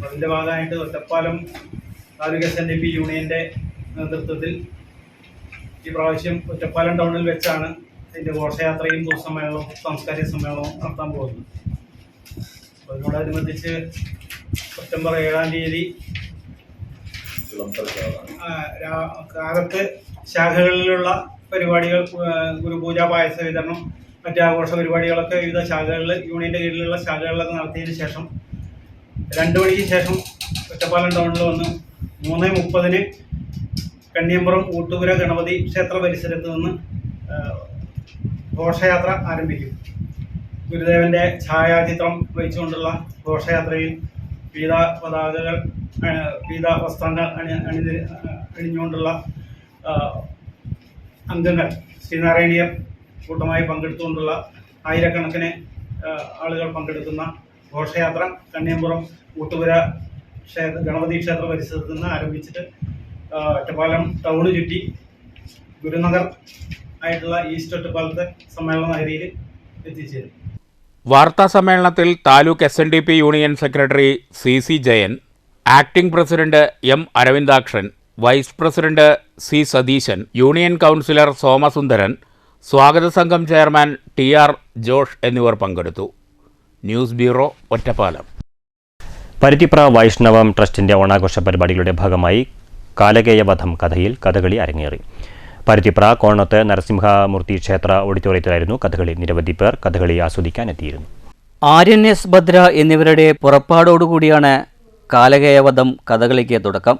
അതിൻ്റെ ഭാഗമായിട്ട് ഒറ്റപ്പാലം താലൂക്ക് SNDP യൂണിയൻ്റെ നേതൃത്വത്തിൽ ഈ പ്രാവശ്യം ഒറ്റപ്പാലം ടൗണിൽ വെച്ചാണ് ഇതിൻ്റെ ഘോഷയാത്രയും പൊതുസമ്മേളനവും സാംസ്കാരിക സമ്മേളനവും നടത്താൻ പോകുന്നത്. അതിനോടനുബന്ധിച്ച് സെപ്റ്റംബർ 7-ാം തീയതി കാലത്ത് ശാഖകളിലുള്ള പരിപാടികൾ, ഗുരുപൂജ, പായസ വിതരണം, മറ്റ് ആഘോഷ പരിപാടികളൊക്കെ വിവിധ ശാഖകളിൽ, യൂണിയൻ്റെ കീഴിലുള്ള ശാഖകളിലൊക്കെ നടത്തിയതിന് ശേഷം 2 മണിക്ക് ശേഷം ഒറ്റപ്പാലം ടൗണിൽ വന്ന് 3:30-ന് കണ്ണിയമ്പുറം ഊട്ടുപുര ഗണപതി ക്ഷേത്ര പരിസരത്ത് നിന്ന് ഘോഷയാത്ര ആരംഭിക്കും. ഗുരുദേവൻ്റെ ഛായാചിത്രം വഹിച്ചുകൊണ്ടുള്ള ഘോഷയാത്രയിൽ വിവിധ പതാകകൾ, വിവിധ വസ്ത്രങ്ങൾ അണിഞ്ഞുകൊണ്ടുള്ള അംഗങ്ങൾ, ശ്രീനാരായണീയർ കൂട്ടമായി പങ്കെടുത്തുകൊണ്ടുള്ള ആയിരക്കണക്കിന് ആളുകൾ പങ്കെടുക്കുന്ന ഘോഷയാത്ര കണ്ണിയമ്പുറം ഊട്ടുപുര ഗണപതി ക്ഷേത്ര പരിസരത്ത് നിന്ന് ആരംഭിച്ചിട്ട് ഒറ്റപ്പാലം ടൗണ് ചുറ്റി ഗുരുനഗർ ആയിട്ടുള്ള ഈസ്റ്റ് ഒറ്റപ്പാലത്തെ സമ്മേളന നഗരിയിൽ എത്തിച്ചേരും. വാർത്താ സമ്മേളനത്തിൽ taluk SNDP union secretary CC Jayan, acting president M Aravindakshan, vice president C Satheesan, union councillor Somasundaran, സ്വാഗത സംഘം ചെയർമാൻ TR ജോഷ് എന്നിവർ പങ്കെടുത്തു. News bureau, Ottapalam. പരുത്തിപ്ര വൈഷ്ണവം ട്രസ്റ്റിന്റെ ഓണാഘോഷ പരിപാടികളുടെ ഭാഗമായി കാലകേയവധം കഥയിൽ കഥകളി അരങ്ങേറി. പരുത്തിപ്ര കോണത്ത് നരസിംഹമൂർത്തി ക്ഷേത്ര ഓഡിറ്റോറിയത്തിലായിരുന്നു കഥകളി. നിരവധി പേർ കഥകളി ആസ്വദിക്കാനെത്തിയിരുന്നു. ആര്യൻ S ഭദ്ര എന്നിവരുടെ പുറപ്പാടോടുകൂടിയാണ് കാലകേയവധം കഥകളിക്ക് തുടക്കം.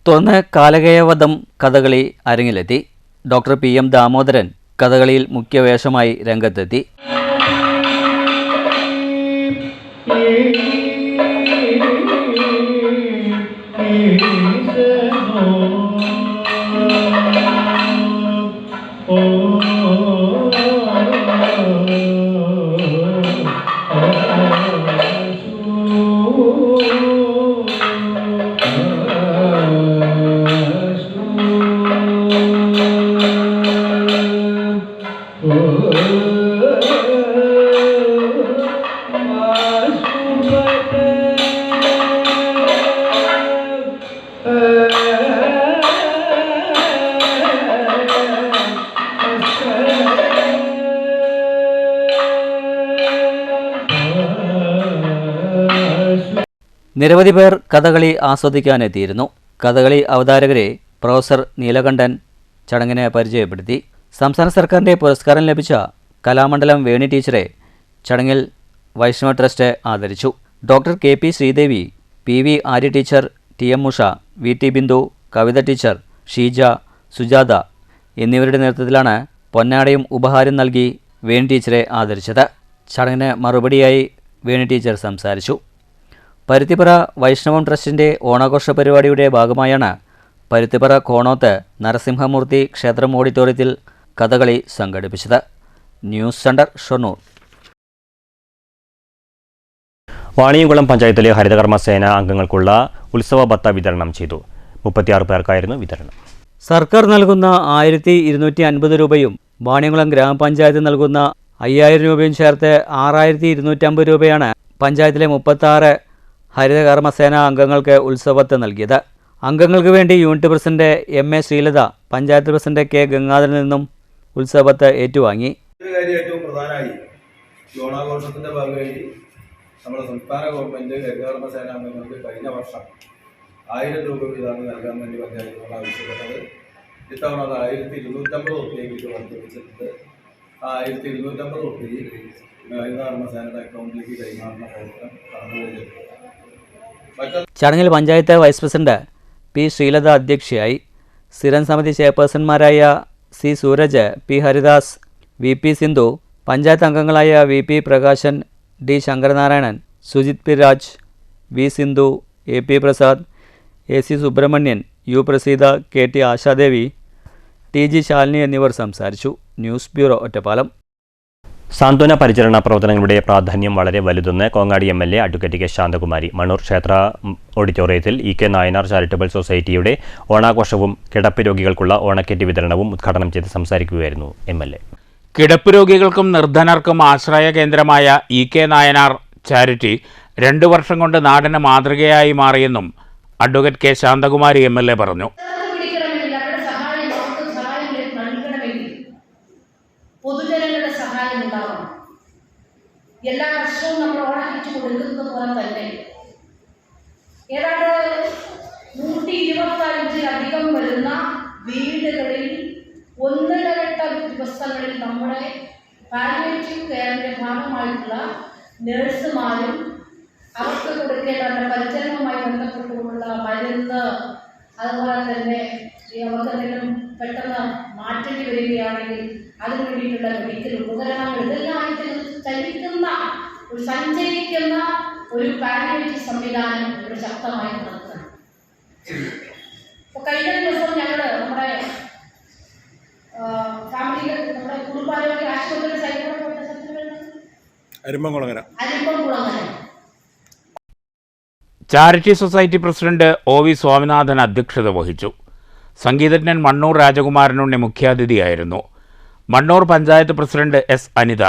തുടർന്ന് കാലകേയവധം കഥകളി അരങ്ങിലെത്തി. ഡോക്ടർ PM ദാമോദരൻ കഥകളിയിൽ മുഖ്യവേഷമായി രംഗത്തെത്തി. നിരവധി പേർ കഥകളി ആസ്വദിക്കാനെത്തിയിരുന്നു. കഥകളി അവതാരകരെ പ്രൊഫസർ നീലകണ്ഠൻ ചടങ്ങിനെ പരിചയപ്പെടുത്തി. സംസ്ഥാന സർക്കാരിൻ്റെ പുരസ്കാരം ലഭിച്ച കലാമണ്ഡലം വേണി ടീച്ചറെ ചടങ്ങിൽ വൈഷ്ണവ ട്രസ്റ്റ് ആദരിച്ചു. Doctor KP Sreedevi, PV Arya teacher, TM Usha, VT Bindu, Kavitha teacher, Sheeja, Sujatha എന്നിവരുടെ നേതൃത്വത്തിലാണ് പൊന്നാടയും ഉപഹാരം നൽകി വേണി ടീച്ചറെ ആദരിച്ചത്. ചടങ്ങിന് മറുപടിയായി വേണി ടീച്ചർ സംസാരിച്ചു. പരുത്തിപ്പറ വൈഷ്ണവം ട്രസ്റ്റിൻ്റെ ഓണാഘോഷ പരിപാടിയുടെ ഭാഗമായാണ് പരുത്തിപ്പറ കോണോത്ത് നരസിംഹമൂർത്തി ക്ഷേത്രം ഓഡിറ്റോറിയത്തിൽ കഥകളി സംഘടിപ്പിച്ചത്. News centre, Shoranur. വാണിയംകുളം പഞ്ചായത്തിലെ ഹരിതകർമ്മസേന അംഗങ്ങൾക്കുള്ള ഉത്സവ ഭത്ത വിതരണം ചെയ്തു. 36 പേർക്കായിരുന്നു വിതരണം. സർക്കാർ നൽകുന്ന 1250 രൂപയും വാണിയംകുളം ഗ്രാമപഞ്ചായത്ത് നൽകുന്ന 5000 രൂപയും ചേർത്ത് 6250 രൂപയാണ് പഞ്ചായത്തിലെ 36 ഹരിതകർമ്മസേന അംഗങ്ങൾക്ക് ഉത്സവത്ത് നൽകിയത്. അംഗങ്ങൾക്ക് വേണ്ടി unit president MA Sreelatha, panchayat president K ഗംഗാധരനിൽ നിന്നും ഉത്സവത്ത് ഏറ്റുവാങ്ങി. ഏറ്റവും പ്രധാനമായി ഓണാഘോഷത്തിന്റെ ഭാഗമായി നമ്മുടെ സംസ്ഥാന ഗവൺമെന്റ് ഹരിതകർമ്മസേന അംഗങ്ങൾക്ക് കഴിഞ്ഞ വർഷം 1000 രൂപ വീതമാണ് നൽകാൻ വേണ്ടി പഞ്ചായത്തിനോട് ആവശ്യപ്പെട്ടത്. ഇത്തവണ അത് 1250 രൂപയ്ക്ക് വർദ്ധിപ്പിച്ചിട്ടുണ്ട്. ആ 1250 രൂപയിൽ ഹരിതകർമ്മസേനയുടെ അക്കൗണ്ടിലേക്ക് കൈമാറുന്ന പ്രവർത്തനം നടന്നുവരുന്നുണ്ട്. ചടങ്ങിൽ panchayat vice president P Sreelatha അധ്യക്ഷയായി. സ്ഥിരം സമിതി ചെയർപേഴ്സൺമാരായ C Sooraj, P Haridas, VP Sindhu, panchayat അംഗങ്ങളായ VP Prakashan, D Sankaranarayanan, Sujith P Raj, V Sindhu, AP Prasad, AC Subramanian, U Praseetha, KT Ashadevi, TG Shalini എന്നിവർ സംസാരിച്ചു. News bureau, Ottapalam. സാന്ത്വന പരിചരണ പ്രവർത്തനങ്ങളുടെ പ്രാധാന്യം വളരെ വലുതെന്ന് Kongadi MLA advocate K Santhakumari Mannur ക്ഷേത്ര ഓഡിറ്റോറിയത്തിൽ EK നായനാർ ചാരിറ്റബിൾ സൊസൈറ്റിയുടെ ഓണാഘോഷവും കിടപ്പ് രോഗികൾക്കുള്ള ഓണക്കിറ്റ് വിതരണവും ഉദ്ഘാടനം ചെയ്ത് സംസാരിക്കുകയായിരുന്നു MLA. കിടപ്പ് രോഗികൾക്കും നിർധനർക്കും ആശ്രയ കേന്ദ്രമായ EK നായനാർ ചാരിറ്റി 2 വർഷം കൊണ്ട് നാടിന് മാതൃകയായി മാറിയെന്നും അഡ്വക്കേറ്റ് K ശാന്തകുമാരി MLA പറഞ്ഞു. പൊതുജനങ്ങളുടെ സഹായം ഉണ്ടാവണം. എല്ലാ വർഷവും നമ്മൾ ഓണക്കിറ്റ് കൊടുക്കുന്നത് പോലെ തന്നെ ഏതാണ്ട് 125 വരുന്ന വീടുകളിൽ ഒന്നിടവിട്ട ദിവസങ്ങളിൽ നമ്മുടെ പാലിയേറ്റീവ് കെയറിൻ്റെ ഭാഗമായിട്ടുള്ള നഴ്സുമാരും അവർക്ക് കൊടുക്കേണ്ട പരിചരണവുമായി ബന്ധപ്പെട്ടുകൊണ്ടുള്ള മരുന്ന്, അതുപോലെ തന്നെ അവർക്ക് എന്തെങ്കിലും പെട്ടെന്ന് മാറ്റേണ്ടി വരികയാണെങ്കിൽ അതിനു വേണ്ടിയിട്ടുള്ള മെഡിക്കൽ ഉപകരണങ്ങൾ, ഇതെല്ലാം സഞ്ചരിക്കുന്ന ഒരു പാലിയേറ്റീവ് സംവിധാനം ഇവിടെ ശക്തമായി നടത്തുന്നു. ഇപ്പോൾ കഴിഞ്ഞ ദിവസം ഞങ്ങൾ നമ്മുടെ ഫാമിലിയിൽ നമ്മുടെ കുടുംബാരോഗ്യ ആശുപത്രി Arimbamkulangara charity society president OV Swaminathan അധ്യക്ഷത വഹിച്ചു. സംഗീതജ്ഞൻ മണ്ണൂർ രാജകുമാരനുണ്ണി മുഖ്യാതിഥിയായിരുന്നു. Mannur panchayat president S Anitha,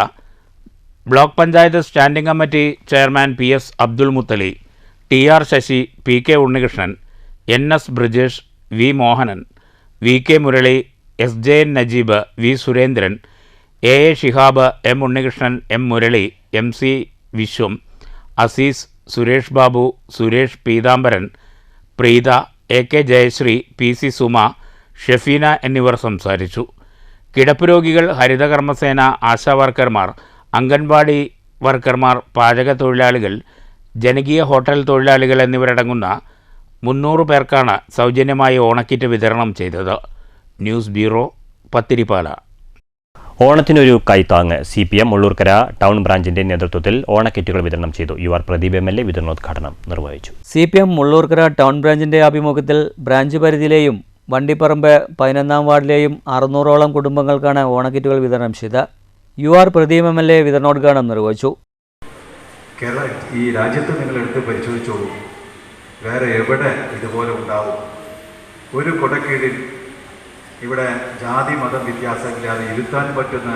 block panchayat standing committee chairman PS Abdul Muthali, TR Sasi, PK Unnikrishnan, NS Brijesh, V Mohanan, VK Murali, SJN Najeeb, V Surendran, AA Shihab, M Unnikrishnan, M Murali, MC Viswam, Azeez, Suresh Babu, Suresh Peethambaran, Preetha, AK Jayasree, PC Suma, Shefeena എന്നിവർ സംസാരിച്ചു. കിടപ്പ് രോഗികൾ, ഹരിതകർമ്മസേന, ആശാ വർക്കർമാർ, അംഗൻവാടി വർക്കർമാർ, പാചക തൊഴിലാളികൾ, ജനകീയ ഹോട്ടൽ തൊഴിലാളികൾ എന്നിവരടങ്ങുന്ന 300 പേർക്കാണ് സൗജന്യമായി ഓണക്കിറ്റ് വിതരണം ചെയ്തത്. News bureau, Pathirippala. ഓണത്തിനൊരു കൈത്താങ്ങ് CPM മുള്ളൂർക്കര ടൗൺ ബ്രാഞ്ചിന്റെ നേതൃത്വത്തിൽ ഓണക്കിറ്റുകൾ വിതരണം ചെയ്തു. UR പ്രദീപ് MLA വിതരണോദ്ഘാടനം നിർവഹിച്ചു. CPM മുള്ളൂർക്കര ടൗൺ ബ്രാഞ്ചിന്റെ ആഭിമുഖ്യത്തിൽ ബ്രാഞ്ച് പരിധിയിലെയും വണ്ടിപ്പറമ്പ് 11-ാം വാർഡിലെയും 600ഓളം കുടുംബങ്ങൾക്കാണ് ഓണക്കിറ്റുകൾ വിതരണം ചെയ്തത്. UR പ്രദീപ് MLA വിതരണോദ്ഘാടനം നിർവഹിച്ചു. ഈ രാജ്യത്ത് നിങ്ങൾ എടുത്ത് പരിശോധിച്ചോളൂ, വേറെ എവിടെ ഇതുപോലെ ഉണ്ടാവും? ഒരു കൊടക്കീഴിൽ ഇവിടെ ജാതി മതം വ്യത്യാസമില്ലാതെ ഇരുത്താൻ പറ്റുന്ന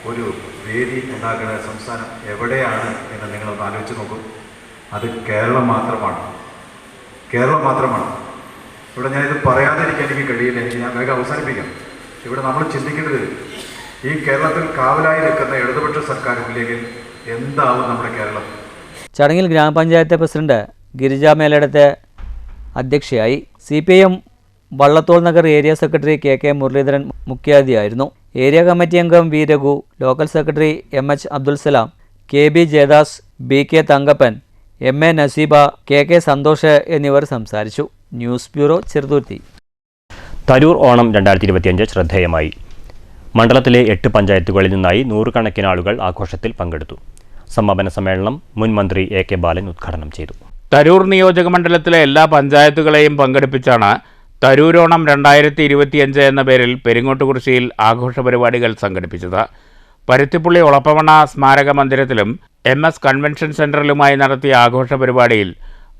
ഒരു വേദി ഉണ്ടാക്കുന്ന സംസ്ഥാനം എവിടെയാണ് എന്ന് നിങ്ങളൊന്ന് ആലോചിച്ച് നോക്കൂ. അത് കേരളം മാത്രമാണ്. കേരളം മാത്രമാണ്. ഇവിടെ ഞാനിത് പറയാതിരിക്കാൻ എനിക്ക് കഴിയില്ല. ഞാൻ വേഗം അവസാനിപ്പിക്കാം. ഇവിടെ നമ്മൾ ചിന്തിക്കേണ്ടത്, ഈ കേരളത്തിൽ കാവലായി നിൽക്കുന്ന ഇടതുപക്ഷ സർക്കാരില്ലെങ്കിൽ എന്താവും നമ്മുടെ കേരളം? ചടങ്ങിൽ ഗ്രാമപഞ്ചായത്ത് പ്രസിഡന്റ് ഗിരിജ മേലടത്ത് അധ്യക്ഷയായി. CPIM Vallathol Nagar area secretary KK Muraleedharan മുഖ്യാതിഥിയായിരുന്നു. ഏരിയ കമ്മിറ്റി അംഗം V Raghu, local secretary MH Abdul Salam, KB Jayadas, BK Thankappan, MA Naseeba, KK Santhosh എന്നിവർ സംസാരിച്ചു. News bureau, Cheruthuruthy. തരൂർ ഓണം 2025 ശ്രദ്ധേയമായി. മണ്ഡലത്തിലെ 8 പഞ്ചായത്തുകളിൽ നിന്നായി 100 കണക്കിന് ആളുകൾ ആഘോഷത്തിൽ പങ്കെടുത്തു. സമാപന സമ്മേളനം മുൻ മന്ത്രി AK ബാലൻ ഉദ്ഘാടനം ചെയ്തു. തരൂർ നിയോജകമണ്ഡലത്തിലെ എല്ലാ പഞ്ചായത്തുകളെയും പങ്കെടുപ്പിച്ചാണ് തരൂരോണം 2025 എന്ന പേരിൽ പെരിങ്ങോട്ടുകുറിശ്ശിയിൽ ആഘോഷ പരിപാടികൾ സംഘടിപ്പിച്ചത്. പരുത്തിപ്പുള്ളി ഒളപ്പമണ്ണ സ്മാരക മന്ദിരത്തിലും MS കൺവെൻഷൻ സെന്ററിലുമായി നടത്തിയ ആഘോഷ പരിപാടിയിൽ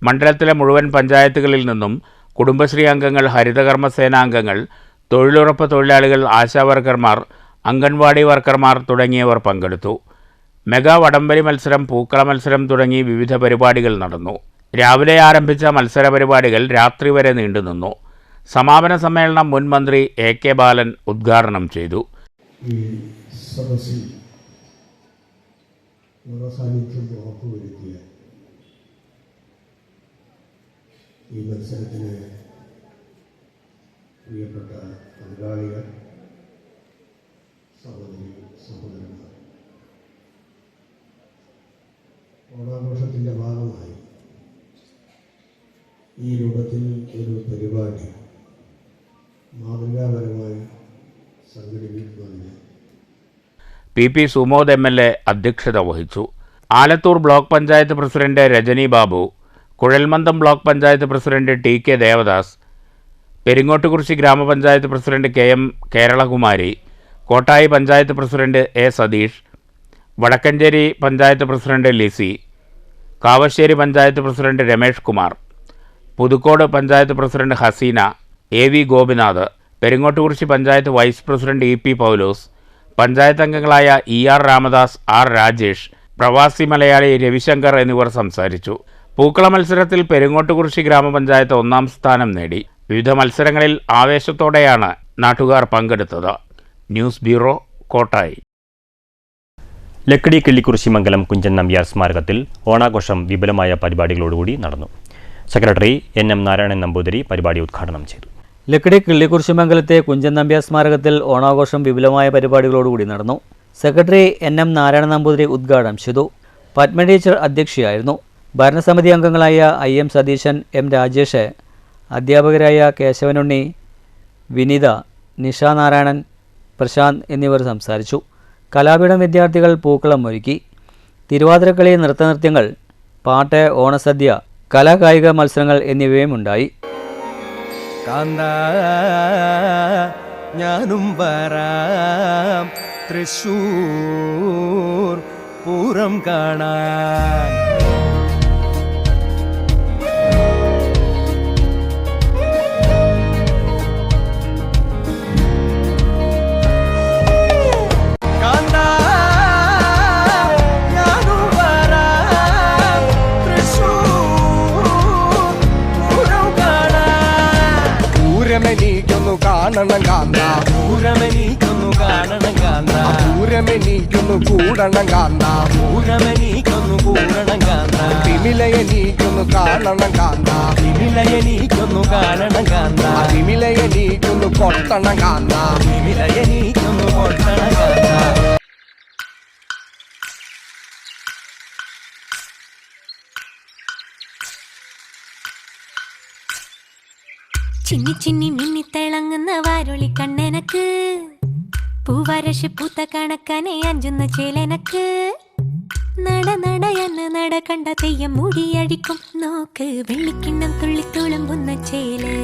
മണ്ഡലത്തിലെ മുഴുവൻ പഞ്ചായത്തുകളിൽ നിന്നും കുടുംബശ്രീ അംഗങ്ങൾ, ഹരിതകർമ്മസേനാംഗങ്ങൾ, തൊഴിലുറപ്പ് തൊഴിലാളികൾ, ആശാവർക്കർമാർ, അംഗൻവാടി വർക്കർമാർ തുടങ്ങിയവർ പങ്കെടുത്തു. മെഗാ വടംവലി മത്സരം, പൂക്കള മത്സരം തുടങ്ങി വിവിധ പരിപാടികൾ നടന്നു. രാവിലെ ആരംഭിച്ച മത്സര പരിപാടികൾ രാത്രി വരെ നീണ്ടുനിന്നു. സമാപന സമ്മേളനം മുൻ മന്ത്രി AK ബാലൻ ഉദ്ഘാടനം ചെയ്തു. ഈ സദസ്സിൽ നിറസാന്നിധ്യം ഉറപ്പുവരുത്തിയ ഈ മത്സരത്തിന് പ്രിയപ്പെട്ട പങ്കാളികൾ, സഹോദരി സഹോദരന്മാർ, ഓണാഘോഷത്തിൻ്റെ ഭാഗമായി ഈ രൂപത്തിൽ ഒരു പരിപാടി മാതൃകാപരമായി സംഘടിപ്പിക്കുന്നതിന് PP സുമോദ് MLA അധ്യക്ഷത വഹിച്ചു. ആലത്തൂർ ബ്ലോക്ക് പഞ്ചായത്ത് പ്രസിഡന്റ് രജനി ബാബു, കുഴൽമന്ദം block panchayat president TK Devadas, Peringottukurissi ഗ്രാമപഞ്ചായത്ത് president KM Keralakumari, Kottayi panchayat president A Satheesh, Vadakkanchery panchayat president Lissy, Kavassery panchayat president Ramesh Kumar, Puthucode panchayat president Haseena, AV Gopinath, Peringottukurissi panchayat vice president EP Paulose, panchayat അംഗങ്ങളായ ER രാമദാസ്, R രാജേഷ്, പ്രവാസി മലയാളി രവിശങ്കർ എന്നിവർ സംസാരിച്ചു. പൂക്കള മത്സരത്തിൽ പെരിങ്ങോട്ടുകുറിശ്ശി ഗ്രാമപഞ്ചായത്ത് 1ാം സ്ഥാനം നേടി. വിവിധ മത്സരങ്ങളിൽ ആവേശത്തോടെയാണ് നാട്ടുകാർ പങ്കെടുത്തത്. News bureau, Kottayi. ലക്കിടി കിള്ളിക്കുറിശ്ശി മംഗലം കുഞ്ചൻ നമ്പ്യാർ സ്മാരകത്തിൽ ഓണാഘോഷം വിപുലമായ പരിപാടികളോടുകൂടി നടന്നു. സെക്രട്ടറി NM നാരായണൻ നമ്പൂതിരി പരിപാടി ഉദ്ഘാടനം ചെയ്തു. ലക്കിടി കിള്ളിക്കുറിശ്ശി മംഗലത്തെ കുഞ്ചൻ നമ്പ്യാർ സ്മാരകത്തിൽ ഓണാഘോഷം വിപുലമായ പരിപാടികളോടുകൂടി നടന്നു. സെക്രട്ടറി NM നാരായണൻ നമ്പൂതിരി ഉദ്ഘാടനം ചെയ്തു. പത്മ ടീച്ചർ അധ്യക്ഷയായിരുന്നു. ഭരണസമിതി അംഗങ്ങളായ IM സതീശൻ, M രാജേഷ്, അധ്യാപകരായ കേശവനുണ്ണി, വിനിത, നിഷ നാരായണൻ, പ്രശാന്ത് എന്നിവർ സംസാരിച്ചു. കലാപീഠം വിദ്യാർത്ഥികൾ പൂക്കളം ഒരുക്കി. തിരുവാതിരക്കളി, നൃത്തനൃത്യങ്ങൾ, പാട്ട്, ഓണസദ്യ, കലാകായിക മത്സരങ്ങൾ എന്നിവയും ഉണ്ടായി. ഞാനും വരാം തൃശ്ശൂർ പൂരം കാണാൻ. കാണണം കാന്ത, പൂരമെനിക്കൊന്നു കാണണം കാന്ത, പൂരമെനിക്കൊന്നു കൂടണം കാന്ത, പൂരമെനിക്കൊന്നു കൂടണം കാന്ത, തിമിലയെനിക്കൊന്നു കാണണം കാന്ത, തിമിലയെനിക്കൊന്നു കാണണം കാന്ത, തിമിലയെനിക്കൊന്നു കൊട്ടണം കാന്ത, തിമിലയെനിക്കൊന്നു കൊട്ടണം കാന്ത. ചിന്നി ചിന്നി മിന്നി തിളങ്ങുന്ന വാരുളി കണ്ണെനക്ക്, പൂവരശ് പൂത്ത കണക്കനെ അഞ്ചുന്ന ചേലനക്ക്, നട നടയെന്ന് നട കണ്ട തെയ്യം മുടിയഴിക്കും നോക്ക്, വെള്ളിക്കിണ്ണം തുള്ളി തുളുമ്പുന്ന ചേല്.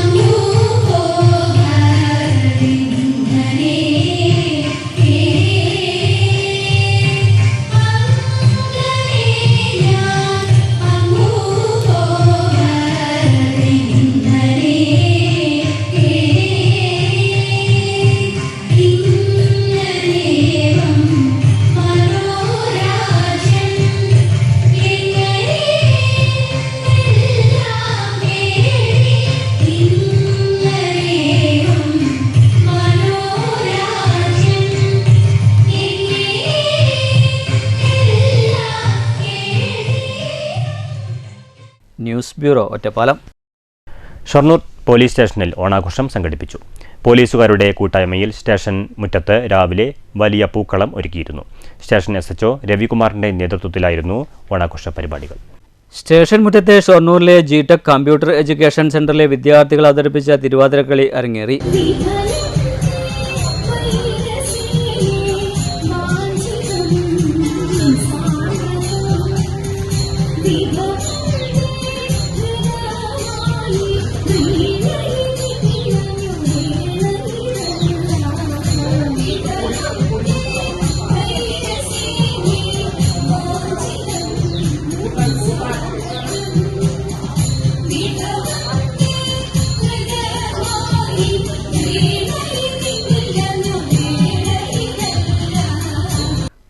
Thank you. News bureau, Ottapalam. Shoranur police സ്റ്റേഷനിൽ ഓണാഘോഷം സംഘടിപ്പിച്ചു. പോലീസുകാരുടെ കൂട്ടായ്മയിൽ സ്റ്റേഷൻ മുറ്റത്ത് രാവിലെ വലിയ പൂക്കളം ഒരുക്കിയിരുന്നു. സ്റ്റേഷൻ SHO രവികുമാറിന്റെ നേതൃത്വത്തിലായിരുന്നു ഓണാഘോഷ പരിപാടികൾ. സ്റ്റേഷൻ മുറ്റത്തെ ഷൊർണൂരിലെ GTech കമ്പ്യൂട്ടർ എഡ്യൂക്കേഷൻ സെന്ററിലെ വിദ്യാർത്ഥികൾ അവതരിപ്പിച്ച തിരുവാതിരക്കളി അരങ്ങേറി.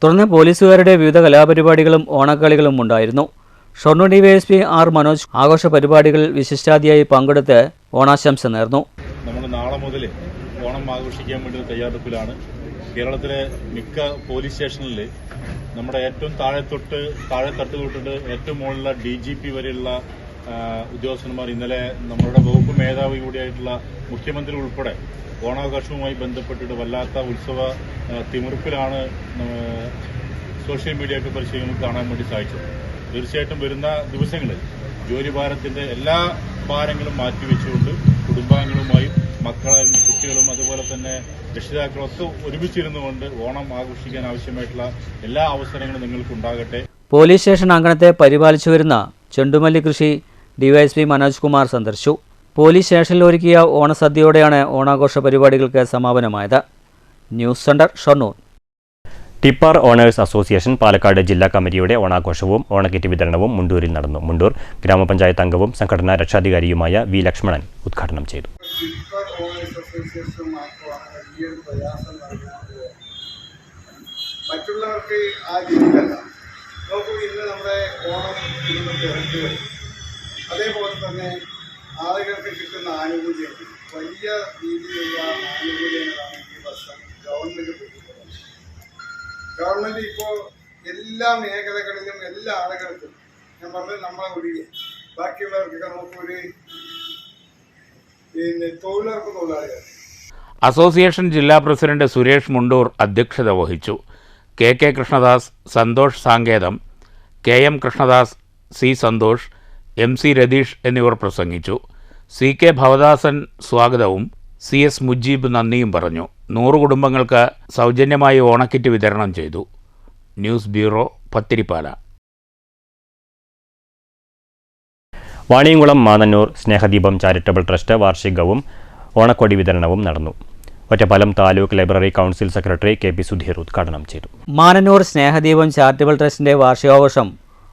തുടർന്ന് പോലീസുകാരുടെ വിവിധ കലാപരിപാടികളും ഓണക്കളികളും ഉണ്ടായിരുന്നു. ഷൊർണൂർ DYSP R മനോജ് ആഘോഷ പരിപാടികളിൽ വിശിഷ്ടാതിയായി പങ്കെടുത്ത് ഓണാശംസ നേർന്നു. നമ്മൾ നാളെ മുതൽ ഓണം ആഘോഷിക്കാൻ വേണ്ടി തയ്യാറെടുപ്പിലാണ്. കേരളത്തിലെ മിക്ക പോലീസ് സ്റ്റേഷനിൽ നമ്മുടെ ഏറ്റവും താഴെ തട്ട് തൊട്ടിട്ട് ഏറ്റവും മുകളിലുള്ള DGP വരെയുള്ള ഉദ്യോഗസ്ഥന്മാർ ഇന്നലെ നമ്മളുടെ വകുപ്പ് മേധാവി കൂടിയായിട്ടുള്ള മുഖ്യമന്ത്രി ഉൾപ്പെടെ ഓണാഘോഷവുമായി ബന്ധപ്പെട്ടിട്ട് വല്ലാത്ത ഉത്സവ തിമിർപ്പിലാണ് സോഷ്യൽ മീഡിയ ഒക്കെ പരിശീലനം കാണാൻ വേണ്ടി സാധിച്ചത്. തീർച്ചയായിട്ടും വരുന്ന ദിവസങ്ങളിൽ ജോലിഭാരത്തിന്റെ എല്ലാ ഭാരങ്ങളും മാറ്റിവെച്ചുകൊണ്ട് കുടുംബാംഗങ്ങളുമായും മക്കളും കുട്ടികളും അതുപോലെ തന്നെ രക്ഷിതാക്കളും ഒക്കെ ഒരുമിച്ചിരുന്നുകൊണ്ട് ഓണം ആഘോഷിക്കാൻ ആവശ്യമായിട്ടുള്ള എല്ലാ അവസരങ്ങളും നിങ്ങൾക്കുണ്ടാകട്ടെ. പോലീസ് സ്റ്റേഷൻ അങ്കണത്തെ പരിപാലിച്ചു വരുന്ന ചെണ്ടുമല്ലി കൃഷി DYSP മനോജ് കുമാർ സന്ദർശിച്ചു. പോലീസ് സ്റ്റേഷനിൽ ഒരുക്കിയ ഓണസദ്യയോടെയാണ് ഓണാഘോഷ പരിപാടികൾക്ക് സമാപനമായത്. News centre, Shoranur. Tipper owners association Palakkad ജില്ലാ കമ്മിറ്റിയുടെ ഓണാഘോഷവും ഓണക്കിറ്റ് വിതരണവും മുണ്ടൂരിൽ നടന്നു. മുണ്ടൂർ ഗ്രാമപഞ്ചായത്ത് അംഗവും സംഘടനാ രക്ഷാധികാരിയുമായ V ലക്ഷ്മണൻ ഉദ്ഘാടനം ചെയ്തു. മറ്റുള്ളവർക്ക് ആ രീതിയല്ല. നോക്കൂ, ഇന്ന് നമ്മുടെ ഓണം തിരക്കുകൾ, അതേപോലെ തന്നെ ആളുകൾക്ക് കിട്ടുന്ന ആനുകൂല്യം, വലിയ രീതിയിലുള്ള ആനുകൂല്യങ്ങളാണ് ഈ വർഷം ഗവൺമെന്റ് കൊടുക്കുന്നത്. ഗവൺമെന്റ് ഇപ്പോൾ എല്ലാ മേഖലകളിലും എല്ലാ ആളുകൾക്കും, ഞാൻ പറഞ്ഞത് നമ്മളെ ഒഴികെ ബാക്കിയുള്ളവർക്കൊക്കെ നോക്കൊരു തൊഴിലാളികൾ. അസോസിയേഷൻ ജില്ലാ പ്രസിഡന്റ് സുരേഷ് മുണ്ടൂർ അധ്യക്ഷത വഹിച്ചു. KK Krishnadas, Santhosh സാങ്കേതം, KM Krishnadas, C Santhosh, MC Ratheesh എന്നിവർ പ്രസംഗിച്ചു. CK ഭവദാസൻ സ്വാഗതവും CS മുജീബ് നന്ദിയും പറഞ്ഞു. 100 കുടുംബങ്ങൾക്ക് സൗജന്യമായി ഓണക്കിറ്റ് വിതരണം ചെയ്തു. News bureau, Pathirippala. Vaniyamkulam Manannur Snehadeepam charitable trust വാർഷികവും ഓണക്കൊടി വിതരണവും നടന്നു. Ottapalam taluk library council secretary KP Sudheer ഉദ്ഘാടനം ചെയ്തു. മാനന്നൂർ സ്നേഹദീപം ചാരിറ്റബിൾ ട്രസ്റ്റിന്റെ വാർഷികാഘോഷം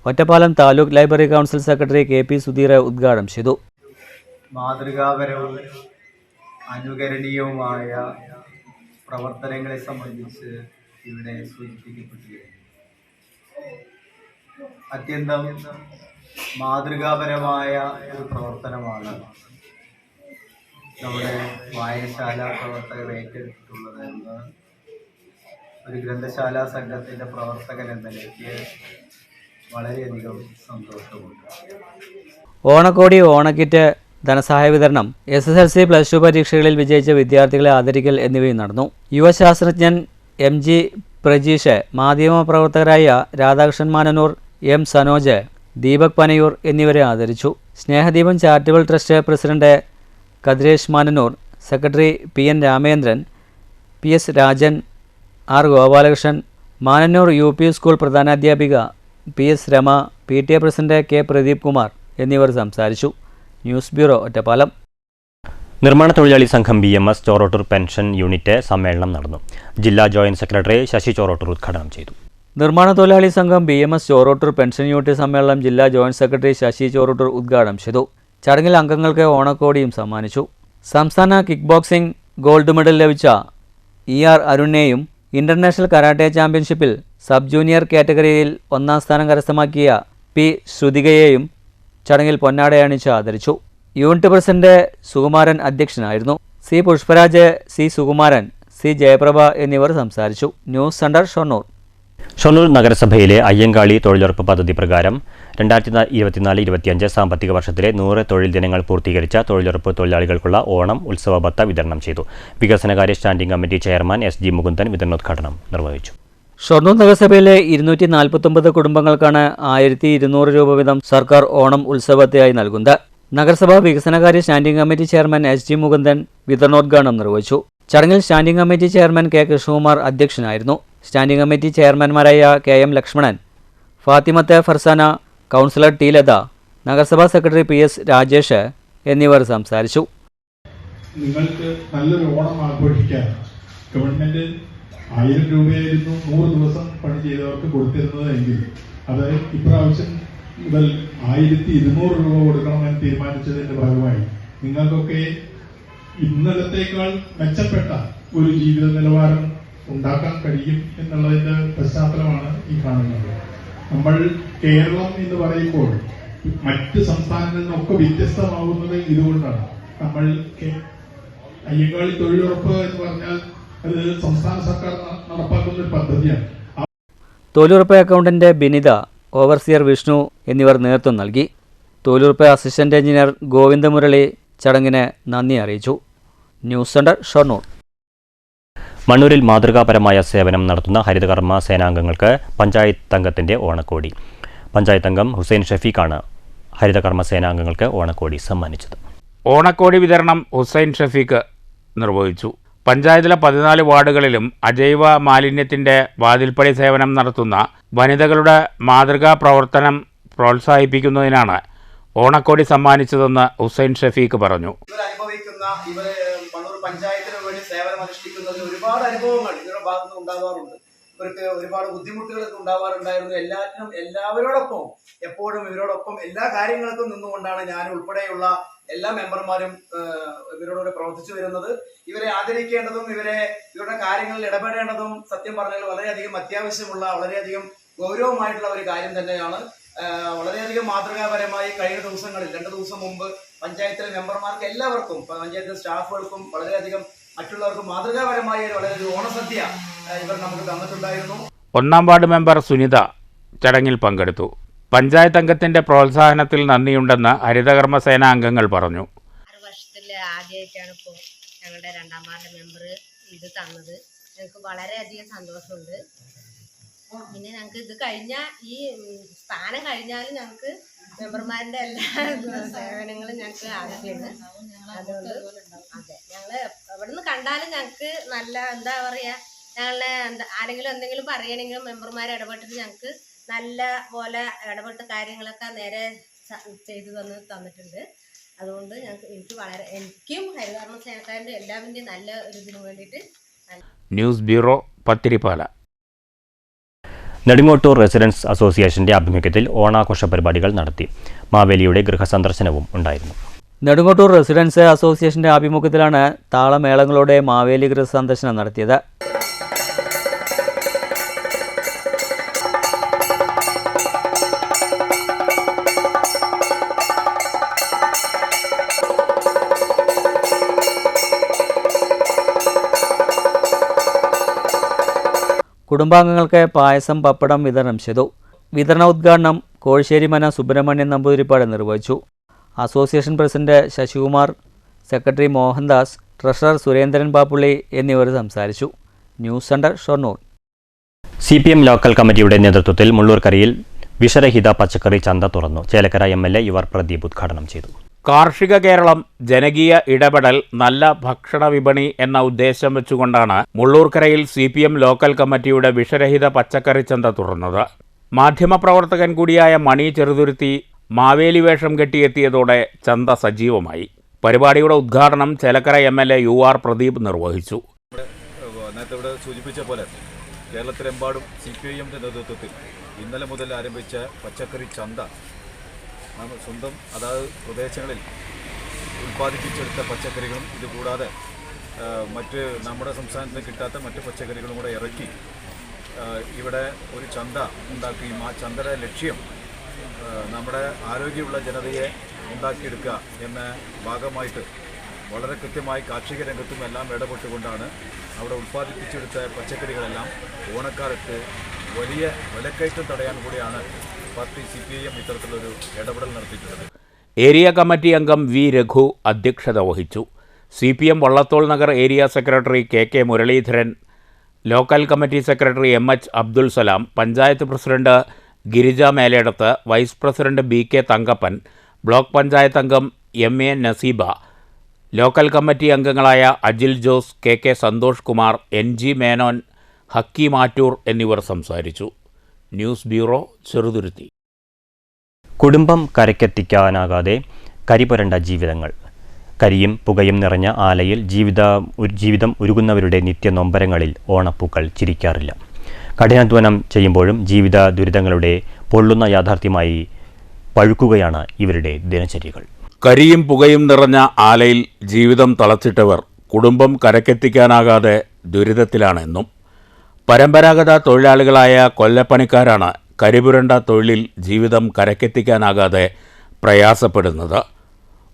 Ottapalam taluk library council secretary KP Sudheer ഉദ്ഘാടനം ചെയ്തു. മാതൃകാപരവും അനുകരണീയവുമായ പ്രവർത്തനങ്ങളെ സംബന്ധിച്ച് ഇവിടെ സൂചിപ്പിക്കപ്പെട്ടിരിക്കുന്നു. അത്യന്തം മാതൃകാപരമായ ഒരു പ്രവർത്തനമാണ് നമ്മുടെ വായനശാല പ്രവർത്തകർ ഏറ്റെടുത്തിട്ടുള്ളത് എന്ന് ഒരു ഗ്രന്ഥശാല സംഘത്തിൻ്റെ പ്രവർത്തകൻ എന്ന നിലയ്ക്ക് വളരെയധികം സന്തോഷമുണ്ട്. ഓണക്കോടി, ഓണക്കിറ്റ്, ധനസഹായ വിതരണം, SSLC +2 പരീക്ഷകളിൽ വിജയിച്ച വിദ്യാർത്ഥികളെ ആദരിക്കൽ എന്നിവയും നടന്നു. യുവശാസ്ത്രജ്ഞൻ MG പ്രജീഷ്, മാധ്യമപ്രവർത്തകരായ രാധാകൃഷ്ണൻ മാനന്നൂർ, M സനോജ്, ദീപക് പനയൂർ എന്നിവരെ ആദരിച്ചു. Snehadeepam charitable trust president Kadresh Manannur, secretary PN Ramendran, PS Rajan, R Gopalakrishnan, Manannur UP school പ്രധാനാധ്യാപിക PS Rama, PTA president K Pradeep Kumar എന്നിവർ സംസാരിച്ചു. News bureau, Ottapalam. നിർമ്മാണ തൊഴിലാളി സംഘം BMS ചോറോട്ടൂർ പെൻഷൻ യൂണിറ്റ് സമ്മേളനം നടന്നു. ജില്ലാ ജോയിന്റ് സെക്രട്ടറി ശശി ചോറോട്ടൂർ ഉദ്ഘാടനം ചെയ്തു. നിർമ്മാണ തൊഴിലാളി സംഘം BMS ചോറോട്ടൂർ പെൻഷൻ യൂണിറ്റ് സമ്മേളനം ജില്ലാ ജോയിന്റ് സെക്രട്ടറി ശശി ചോറോട്ടൂർ ഉദ്ഘാടനം ചെയ്തു. ചടങ്ങിൽ അംഗങ്ങൾക്ക് ഓണക്കോടിയും സമ്മാനിച്ചു. സംസ്ഥാന കിക്ക് ബോക്സിംഗ് ഗോൾഡ് മെഡൽ ലഭിച്ച ER അരുണിനെയും ഇന്റർനാഷണൽ കരാട്ടെ ചാമ്പ്യൻഷിപ്പിൽ സബ് ജൂനിയർ കാറ്റഗറിയിൽ 1ാം സ്ഥാനം കരസ്ഥമാക്കിയ P ശ്രുതികയെയും ചടങ്ങിൽ പൊന്നാടയണിച്ച് ആദരിച്ചു. യൂണിറ്റ് പ്രസിഡന്റ് സുകുമാരൻ അധ്യക്ഷനായിരുന്നു. C Pushparaj, C Sukumaran, C Jayaprabha എന്നിവർ സംസാരിച്ചു. News centre, Shoranur. ഷൊർണൂർ നഗരസഭയിലെ അയ്യങ്കാളി തൊഴിലുറപ്പ് പദ്ധതി പ്രകാരം 2024-25 സാമ്പത്തിക വർഷത്തിലെ 100 തൊഴിൽ ദിനങ്ങൾ പൂർത്തീകരിച്ച തൊഴിലുറപ്പ് തൊഴിലാളികൾക്കുള്ള ഓണം ഉത്സവ ഭത്ത വിതരണം ചെയ്തു. വികസനകാര്യ standing committee chairman SG Mukundan വിതരണോദ്ഘാടനം നിർവഹിച്ചു. ഷൊർണൂർ നഗരസഭയിലെ 249 കുടുംബങ്ങൾക്കാണ് 1200 രൂപ വീതം സർക്കാർ ഓണം ഉത്സവത്തെയായി നൽകുന്നത്. നഗരസഭാ വികസനകാര്യ standing committee chairman SG Mukundan വിതരണോദ്ഘാടനം നിർവഹിച്ചു. ചടങ്ങിൽ standing committee chairman K Krishnakumar അധ്യക്ഷനായിരുന്നു. സ്റ്റാൻഡിംഗ് കമ്മിറ്റി ചെയർമാൻമാരായ KM ലക്ഷ്മണൻ, ഫാത്തിമത്തെ ഫർസാന, കൗൺസിലർ T ലത, നഗരസഭാ സെക്രട്ടറി PS രാജേഷ് എന്നിവർ സംസാരിച്ചു. നിങ്ങൾക്ക് നല്ലൊരു ഓണം ആഘോഷിക്കാൻ ഗവൺമെന്റ് 1000 രൂപയായിരുന്നു 100 ദിവസം പണി ചെയ്തവർക്ക് കൊടുത്തിരുന്നത് എങ്കിൽ അത് ഇപ്രാവശ്യം മുതൽ 1200 രൂപ കൊടുക്കണമെന്ന് തീരുമാനിച്ചതിന്റെ ഭാഗമായി നിങ്ങൾക്കൊക്കെ ഇന്നലത്തേക്കാൾ മെച്ചപ്പെട്ട ഒരു ജീവിത നിലവാരം ഉണ്ടാക്കാൻ കഴിയും എന്നുള്ളതിന്റെ പശ്ചാത്തലമാണ് ഈ കാണുന്നത്. നമ്മൾ കേരളം എന്ന് പറയുമ്പോൾ മറ്റ് സംസ്ഥാനങ്ങളിൽ നിന്നൊക്കെ വ്യത്യസ്തമാവുന്നത് ഇതുകൊണ്ടാണ്. നമ്മൾ അയ്യങ്കാളി തൊഴിലുറപ്പ് എന്ന് പറഞ്ഞാൽ അത് സംസ്ഥാന സർക്കാർ നടപ്പാക്കുന്ന ഒരു പദ്ധതിയാണ്. തൊഴിലുറപ്പ് അക്കൗണ്ടന്റ് ബിനിത, ഓവർസിയർ വിഷ്ണു എന്നിവർ നേതൃത്വം നൽകി. തൊഴിലുറപ്പ് അസിസ്റ്റന്റ് എഞ്ചിനീയർ ഗോവിന്ദമുരളി ചടങ്ങിന് നന്ദി അറിയിച്ചു. News centre, Shoranur. മണ്ണൂരിൽ മാതൃകാപരമായ സേവനം നടത്തുന്ന ഹരിതകർമ്മ സേനാംഗങ്ങൾക്ക് പഞ്ചായത്ത് അംഗത്തിന്റെ ഓണക്കോടി. പഞ്ചായത്ത് അംഗം ഹുസൈൻ ഷഫീഖാണ് ഹരിതകർമ്മ സേനാംഗങ്ങൾക്ക് ഓണക്കോടി സമ്മാനിച്ചത്. ഓണക്കോടി വിതരണം ഹുസൈൻ ഷഫീഖ് നിർവഹിച്ചു. പഞ്ചായത്തിലെ 14 വാർഡുകളിലും അജൈവ മാലിന്യത്തിന്റെ വാതിൽപ്പടി സേവനം നടത്തുന്ന വനിതകളുടെ മാതൃകാ പ്രവർത്തനം പ്രോത്സാഹിപ്പിക്കുന്നതിനാണ് ഓണക്കോടി സമ്മാനിച്ചതെന്ന് ഹുസൈൻ ഷഫീഖ് പറഞ്ഞു. മണ്ണൂർ പഞ്ചായത്തിന് വേണ്ടി സേവനം അനുഷ്ഠിക്കുന്നതിന് ഒരുപാട് അനുഭവങ്ങൾ ഇവരുടെ ഭാഗത്തുനിന്ന് ഉണ്ടാകാറുണ്ട്. ഇവർക്ക് ഒരുപാട് ബുദ്ധിമുട്ടുകളൊക്കെ ഉണ്ടാവാറുണ്ടായിരുന്നു. എല്ലാവരോടൊപ്പം എപ്പോഴും ഇവരോടൊപ്പം എല്ലാ കാര്യങ്ങൾക്കും നിന്നുകൊണ്ടാണ് ഞാൻ ഉൾപ്പെടെയുള്ള എല്ലാ മെമ്പർമാരും ഇവരോട് പ്രവർത്തിച്ചു വരുന്നത്. ഇവരെ ആദരിക്കേണ്ടതും ഇവരുടെ കാര്യങ്ങളിൽ ഇടപെടേണ്ടതും സത്യം പറഞ്ഞാൽ വളരെയധികം അത്യാവശ്യമുള്ള വളരെയധികം ഗൗരവമായിട്ടുള്ള ഒരു കാര്യം തന്നെയാണ്. വളരെയധികം മാതൃകാപരമായി കഴിഞ്ഞ ദിവസങ്ങളിൽ 2 ദിവസം മുമ്പ് പഞ്ചായത്തിലെ മെമ്പർമാർക്ക് എല്ലാവർക്കും പഞ്ചായത്തിലെ സ്റ്റാഫുകൾക്കും വളരെയധികം മറ്റുള്ളവർക്കും മാതൃകാപരമായ വളരെ ഓണസദ്യ ഇവർ നമുക്ക് തന്നിട്ടുണ്ടായിരുന്നു. 1-ാം വാർഡ് മെമ്പർ സുനിത ചടങ്ങിൽ പങ്കെടുത്തു. പഞ്ചായത്ത് അംഗത്തിന്റെ പ്രോത്സാഹനത്തിൽ നന്ദിയുണ്ടെന്ന് ഹരിതകർമ്മ സേനാ അംഗങ്ങൾ പറഞ്ഞു. 6 വർഷത്തിൽ ആദ്യമായിട്ടാണ് ഇപ്പോൾ ഞങ്ങളുടെ 2-ാം വാർഡ് മെമ്പർ ഇത് തന്നത്. ഞങ്ങൾക്ക് വളരെയധികം സന്തോഷമുണ്ട്. പിന്നെ ഞങ്ങൾക്ക് ഇത് കഴിഞ്ഞാൽ ഈ സ്ഥാനം കഴിഞ്ഞാലും ഞങ്ങൾക്ക് മെമ്പർമാരുടെ എല്ലാ സേവനങ്ങളും ഞങ്ങൾക്ക് ആവശ്യമാണ്. അതുകൊണ്ട് അതെ, ഞങ്ങൾ എവിടെ നിന്ന് കണ്ടാലും ഞങ്ങൾക്ക് നല്ല എന്താ പറയുക, ഞങ്ങളെ ആരെങ്കിലും എന്തെങ്കിലും പറയണമെങ്കിലും മെമ്പർമാർ ഇടപെട്ടിട്ട് ഞങ്ങൾക്ക് നല്ല പോലെ ഇടപെട്ട കാര്യങ്ങളൊക്കെ നേരെ ചെയ്തു തന്നിട്ടുണ്ട്. അതുകൊണ്ട് എനിക്കും ഹരിതകർമ്മ സേനക്കാരൻ്റെ എല്ലാവരുടെയും നല്ല ഒരു ഇതിനു വേണ്ടിയിട്ട്. News bureau, Pathirippala. Nedungottur residents അസോസിയേഷന്റെ ആഭിമുഖ്യത്തിൽ ഓണാഘോഷ പരിപാടികൾ നടത്തി. മാവേലിയുടെ ഗൃഹസന്ദർശനവും ഉണ്ടായിരുന്നു. നെടുങ്ങോട്ടൂർ റെസിഡൻസ് അസോസിയേഷന്റെ ആഭിമുഖ്യത്തിലാണ് താളമേളങ്ങളോടെ മാവേലി ഗൃഹസന്ദർശനം നടത്തിയത്. കുടുംബാംഗങ്ങൾക്ക് പായസം, പപ്പടം വിതരണം ചെയ്തു. വിതരണോദ്ഘാടനം കോഴിശ്ശേരി മന സുബ്രഹ്മണ്യൻ നമ്പൂതിരിപ്പാട് നിർവഹിച്ചു. Association president Sasikumar, secretary Mohandas, treasurer Surendran Pappully എന്നിവർ സംസാരിച്ചു. News centre, Shoranur. CPM local കമ്മിറ്റിയുടെ നേതൃത്വത്തിൽ മുള്ളൂർക്കരയിൽ വിഷരഹിത പച്ചക്കറി ചന്ത തുറന്നു. ചേലക്കര MLA UR പ്രദീപ് ഉദ്ഘാടനം ചെയ്തു. കാർഷിക കേരളം, ജനകീയ ഇടപെടൽ, നല്ല ഭക്ഷണ വിപണി എന്ന ഉദ്ദേശം വെച്ചുകൊണ്ടാണ് മുള്ളൂർക്കരയിൽ CPM ലോക്കൽ കമ്മിറ്റിയുടെ വിഷരഹിത പച്ചക്കറി ചന്ത തുറന്നത്. മാധ്യമപ്രവർത്തകൻ കൂടിയായ മണി ചെറുതുരുത്തി മാവേലി വേഷം കെട്ടിയെത്തിയതോടെ ചന്ത സജീവമായി. പരിപാടിയുടെ ഉദ്ഘാടനം ചേലക്കര MLA UR പ്രദീപ് നിർവഹിച്ചു. നേരത്തെ ഇവിടെ സൂചിപ്പിച്ച പോലെ കേരളത്തിലെമ്പാടും CPIMന്റെ നേതൃത്വത്തിൽ ഇന്നലെ മുതൽ ആരംഭിച്ച പച്ചക്കറി ചന്ത സ്വന്തം അതാത് പ്രദേശങ്ങളിൽ ഉൽപ്പാദിപ്പിച്ചെടുത്ത പച്ചക്കറികളും ഇതുകൂടാതെ മറ്റ് നമ്മുടെ സംസ്ഥാനത്ത് കിട്ടാത്ത മറ്റ് പച്ചക്കറികളും കൂടെ ഇറക്കി ഇവിടെ ഒരു ചന്ത ഉണ്ടാക്കുകയും ആ ചന്തയുടെ ലക്ഷ്യം നമ്മുടെ ആരോഗ്യമുള്ള ജനതയെ ഉണ്ടാക്കിയെടുക്കുക എന്ന ഭാഗമായിട്ട് വളരെ കൃത്യമായി കാർഷിക രംഗത്തും എല്ലാം ഇടപെട്ടുകൊണ്ടാണ് അവിടെ ഉൽപ്പാദിപ്പിച്ചെടുത്ത പച്ചക്കറികളെല്ലാം ഓണക്കാലത്ത് വലിയ വിലക്കയറ്റം തടയാൻ കൂടിയാണ് പാർട്ടി CPIM ഇത്തരത്തിലൊരു ഇടപെടൽ നടത്തിയിട്ടുള്ളത്. ഏരിയ കമ്മിറ്റി അംഗം വി രഘു അധ്യക്ഷത വഹിച്ചു. CPM Vallathol Nagar area secretary KK Muraleedharan, local committee secretary MH Abdul Salam, panchayat president Girija Meledath, vice president BK Thankappan, block panchayat അംഗം MA നസീബ, ലോക്കൽ കമ്മിറ്റി അംഗങ്ങളായ അജിൽ ജോസ്, KK സന്തോഷ് കുമാർ, NG മേനോൻ, ഹക്കി മാറ്റൂർ എന്നിവർ സംസാരിച്ചു. News bureau, Cheruthuruthy. കുടുംബം കരയ്ക്കെത്തിക്കാനാകാതെ കരിപുരണ്ട ജീവിതങ്ങൾ. കരിയും പുകയും നിറഞ്ഞ ആലയിൽ ജീവിതം ഉരുകുന്നവരുടെ നിത്യനൊമ്പരങ്ങളിൽ ഓണപ്പൂക്കൾ ചിരിക്കാറില്ല. കഠിനാധ്വാനം ചെയ്യുമ്പോഴും ജീവിത ദുരിതങ്ങളുടെ പൊള്ളുന്ന യാഥാർത്ഥ്യമായി പഴുക്കുകയാണ് ഇവരുടെ ദിനചര്യകൾ. കരിയും പുകയും നിറഞ്ഞ ആലയിൽ ജീവിതം തളച്ചിട്ടവർ കുടുംബം കരക്കെത്തിക്കാനാകാതെ ദുരിതത്തിലാണെന്നും. പരമ്പരാഗത തൊഴിലാളികളായ കൊല്ലപ്പണിക്കാരാണ് കരിപുരണ്ട തൊഴിലിൽ ജീവിതം കരക്കെത്തിക്കാനാകാതെ പ്രയാസപ്പെടുന്നത്.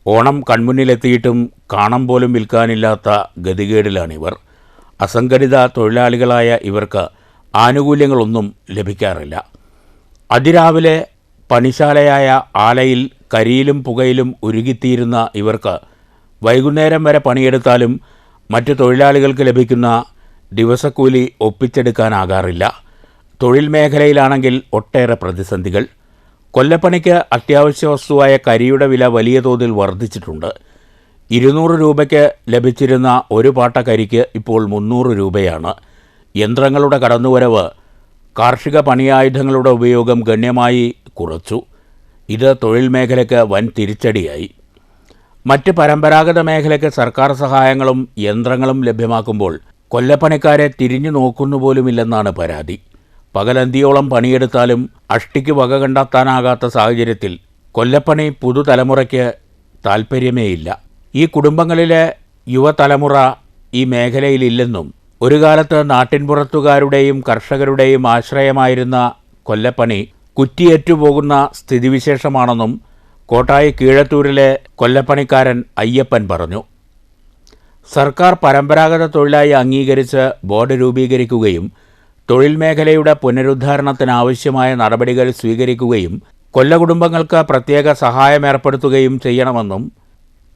ഓണം കൺമുന്നിലെത്തിയിട്ടും കാണം പോലും വിൽക്കാനില്ലാത്ത ഗതികേടിലാണിവർ. അസംഘടിത തൊഴിലാളികളായ ഇവർക്ക് ആനുകൂല്യങ്ങളൊന്നും ലഭിക്കാറില്ല. അതിരാവിലെ പണിശാലയായ ആലയിൽ കരിയിലും പുകയിലും ഉരുകിത്തീരുന്ന ഇവർക്ക് വൈകുന്നേരം വരെ പണിയെടുത്താലും മറ്റ് തൊഴിലാളികൾക്ക് ലഭിക്കുന്ന ദിവസക്കൂലി ഒപ്പിച്ചെടുക്കാനാകാറില്ല. തൊഴിൽ മേഖലയിലാണെങ്കിൽ ഒട്ടേറെ പ്രതിസന്ധികൾ. കൊല്ലപ്പണിക്ക് അത്യാവശ്യ വസ്തുവായ കരിയുടെ വില വലിയ തോതിൽ വർദ്ധിച്ചിട്ടുണ്ട്. 200 രൂപയ്ക്ക് ലഭിച്ചിരുന്ന ഒരു പാട്ട കരിക്ക് ഇപ്പോൾ 300 രൂപയാണ്. യന്ത്രങ്ങളുടെ കടന്നുവരവ് കാർഷിക പണിയായുധങ്ങളുടെ ഉപയോഗം ഗണ്യമായി കുറച്ചു. ഇത് തൊഴിൽ മേഖലയ്ക്ക് വൻ തിരിച്ചടിയായി. മറ്റ് പരമ്പരാഗത മേഖലയ്ക്ക് സർക്കാർ സഹായങ്ങളും യന്ത്രങ്ങളും ലഭ്യമാക്കുമ്പോൾ കൊല്ലപ്പണിക്കാരെ തിരിഞ്ഞു നോക്കുന്നുപോലുമില്ലെന്നാണ് പരാതി. പകലന്തിയോളം പണിയെടുത്താലും അഷ്ടിക്ക് വക കണ്ടെത്താനാകാത്ത സാഹചര്യത്തിൽ കൊല്ലപ്പണി പുതുതലമുറയ്ക്ക് താൽപ്പര്യമേയില്ല. ഈ കുടുംബങ്ങളിലെ യുവതലമുറ ഈ മേഖലയിലില്ലെന്നും ഒരു കാലത്ത് നാട്ടിൻപുറത്തുകാരുടെയും കർഷകരുടെയും ആശ്രയമായിരുന്ന കൊല്ലപ്പണി കുറ്റിയേറ്റുപോകുന്ന സ്ഥിതിവിശേഷമാണെന്നും കോട്ടായി കീഴത്തൂരിലെ കൊല്ലപ്പണിക്കാരൻ അയ്യപ്പൻ പറഞ്ഞു. സർക്കാർ പരമ്പരാഗത തൊഴിലായി അംഗീകരിച്ച് ബോർഡ് രൂപീകരിക്കുകയും തൊഴിൽ മേഖലയുടെ പുനരുദ്ധാരണത്തിനാവശ്യമായ നടപടികൾ സ്വീകരിക്കുകയും കൊല്ലകുടുംബങ്ങൾക്ക് പ്രത്യേക സഹായമേർപ്പെടുത്തുകയും ചെയ്യണമെന്നും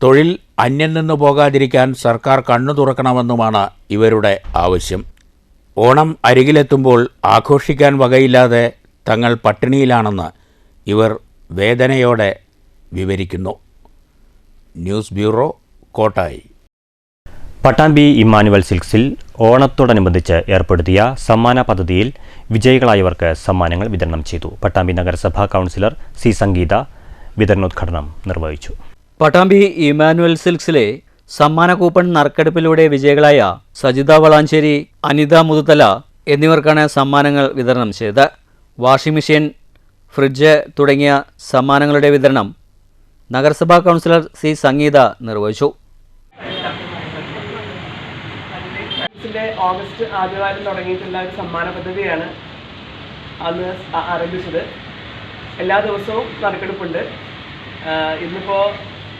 തൊഴിൽ അന്യം നിന്നു പോകാതിരിക്കാൻ സർക്കാർ കണ്ണു തുറക്കണമെന്നുമാണ് ഇവരുടെ ആവശ്യം. ഓണം അരികിലെത്തുമ്പോൾ ആഘോഷിക്കാൻ വകയില്ലാതെ തങ്ങൾ പട്ടിണിയിലാണെന്ന് ഇവർ വേദനയോടെ വിവരിക്കുന്നു. News bureau, Kottayi. Pattambi Immanuel സിൽക്സിൽ ഓണത്തോടനുബന്ധിച്ച് ഏർപ്പെടുത്തിയ സമ്മാന പദ്ധതിയിൽ വിജയികളായവർക്ക് സമ്മാനങ്ങൾ വിതരണം ചെയ്തു. പട്ടാമ്പി നഗരസഭാ കൗൺസിലർ C സംഗീത വിതരണോദ്ഘാടനം നിർവഹിച്ചു. പട്ടാമ്പി ഇമ്മാനുവൽ സിൽക്സിലെ സമ്മാന കൂപ്പൺ നറുക്കെടുപ്പിലൂടെ വിജയികളായ സജിത വളാഞ്ചേരി, അനിത മുതുതല എന്നിവർക്കാണ് സമ്മാനങ്ങൾ വിതരണം ചെയ്തത്. വാഷിംഗ് മെഷീൻ, ഫ്രിഡ്ജ് തുടങ്ങിയ സമ്മാനങ്ങളുടെ വിതരണം നഗരസഭാ കൗൺസിലർ C സംഗീത നിർവഹിച്ചു. ഓഗസ്റ്റ് ആദ്യവാരം തുടങ്ങിയിട്ടുള്ള ഒരു സമ്മാന പദ്ധതിയാണ് അന്ന് ആരംഭിച്ചത്. എല്ലാ ദിവസവും നറുക്കെടുപ്പുണ്ട്. ഇന്നിപ്പോൾ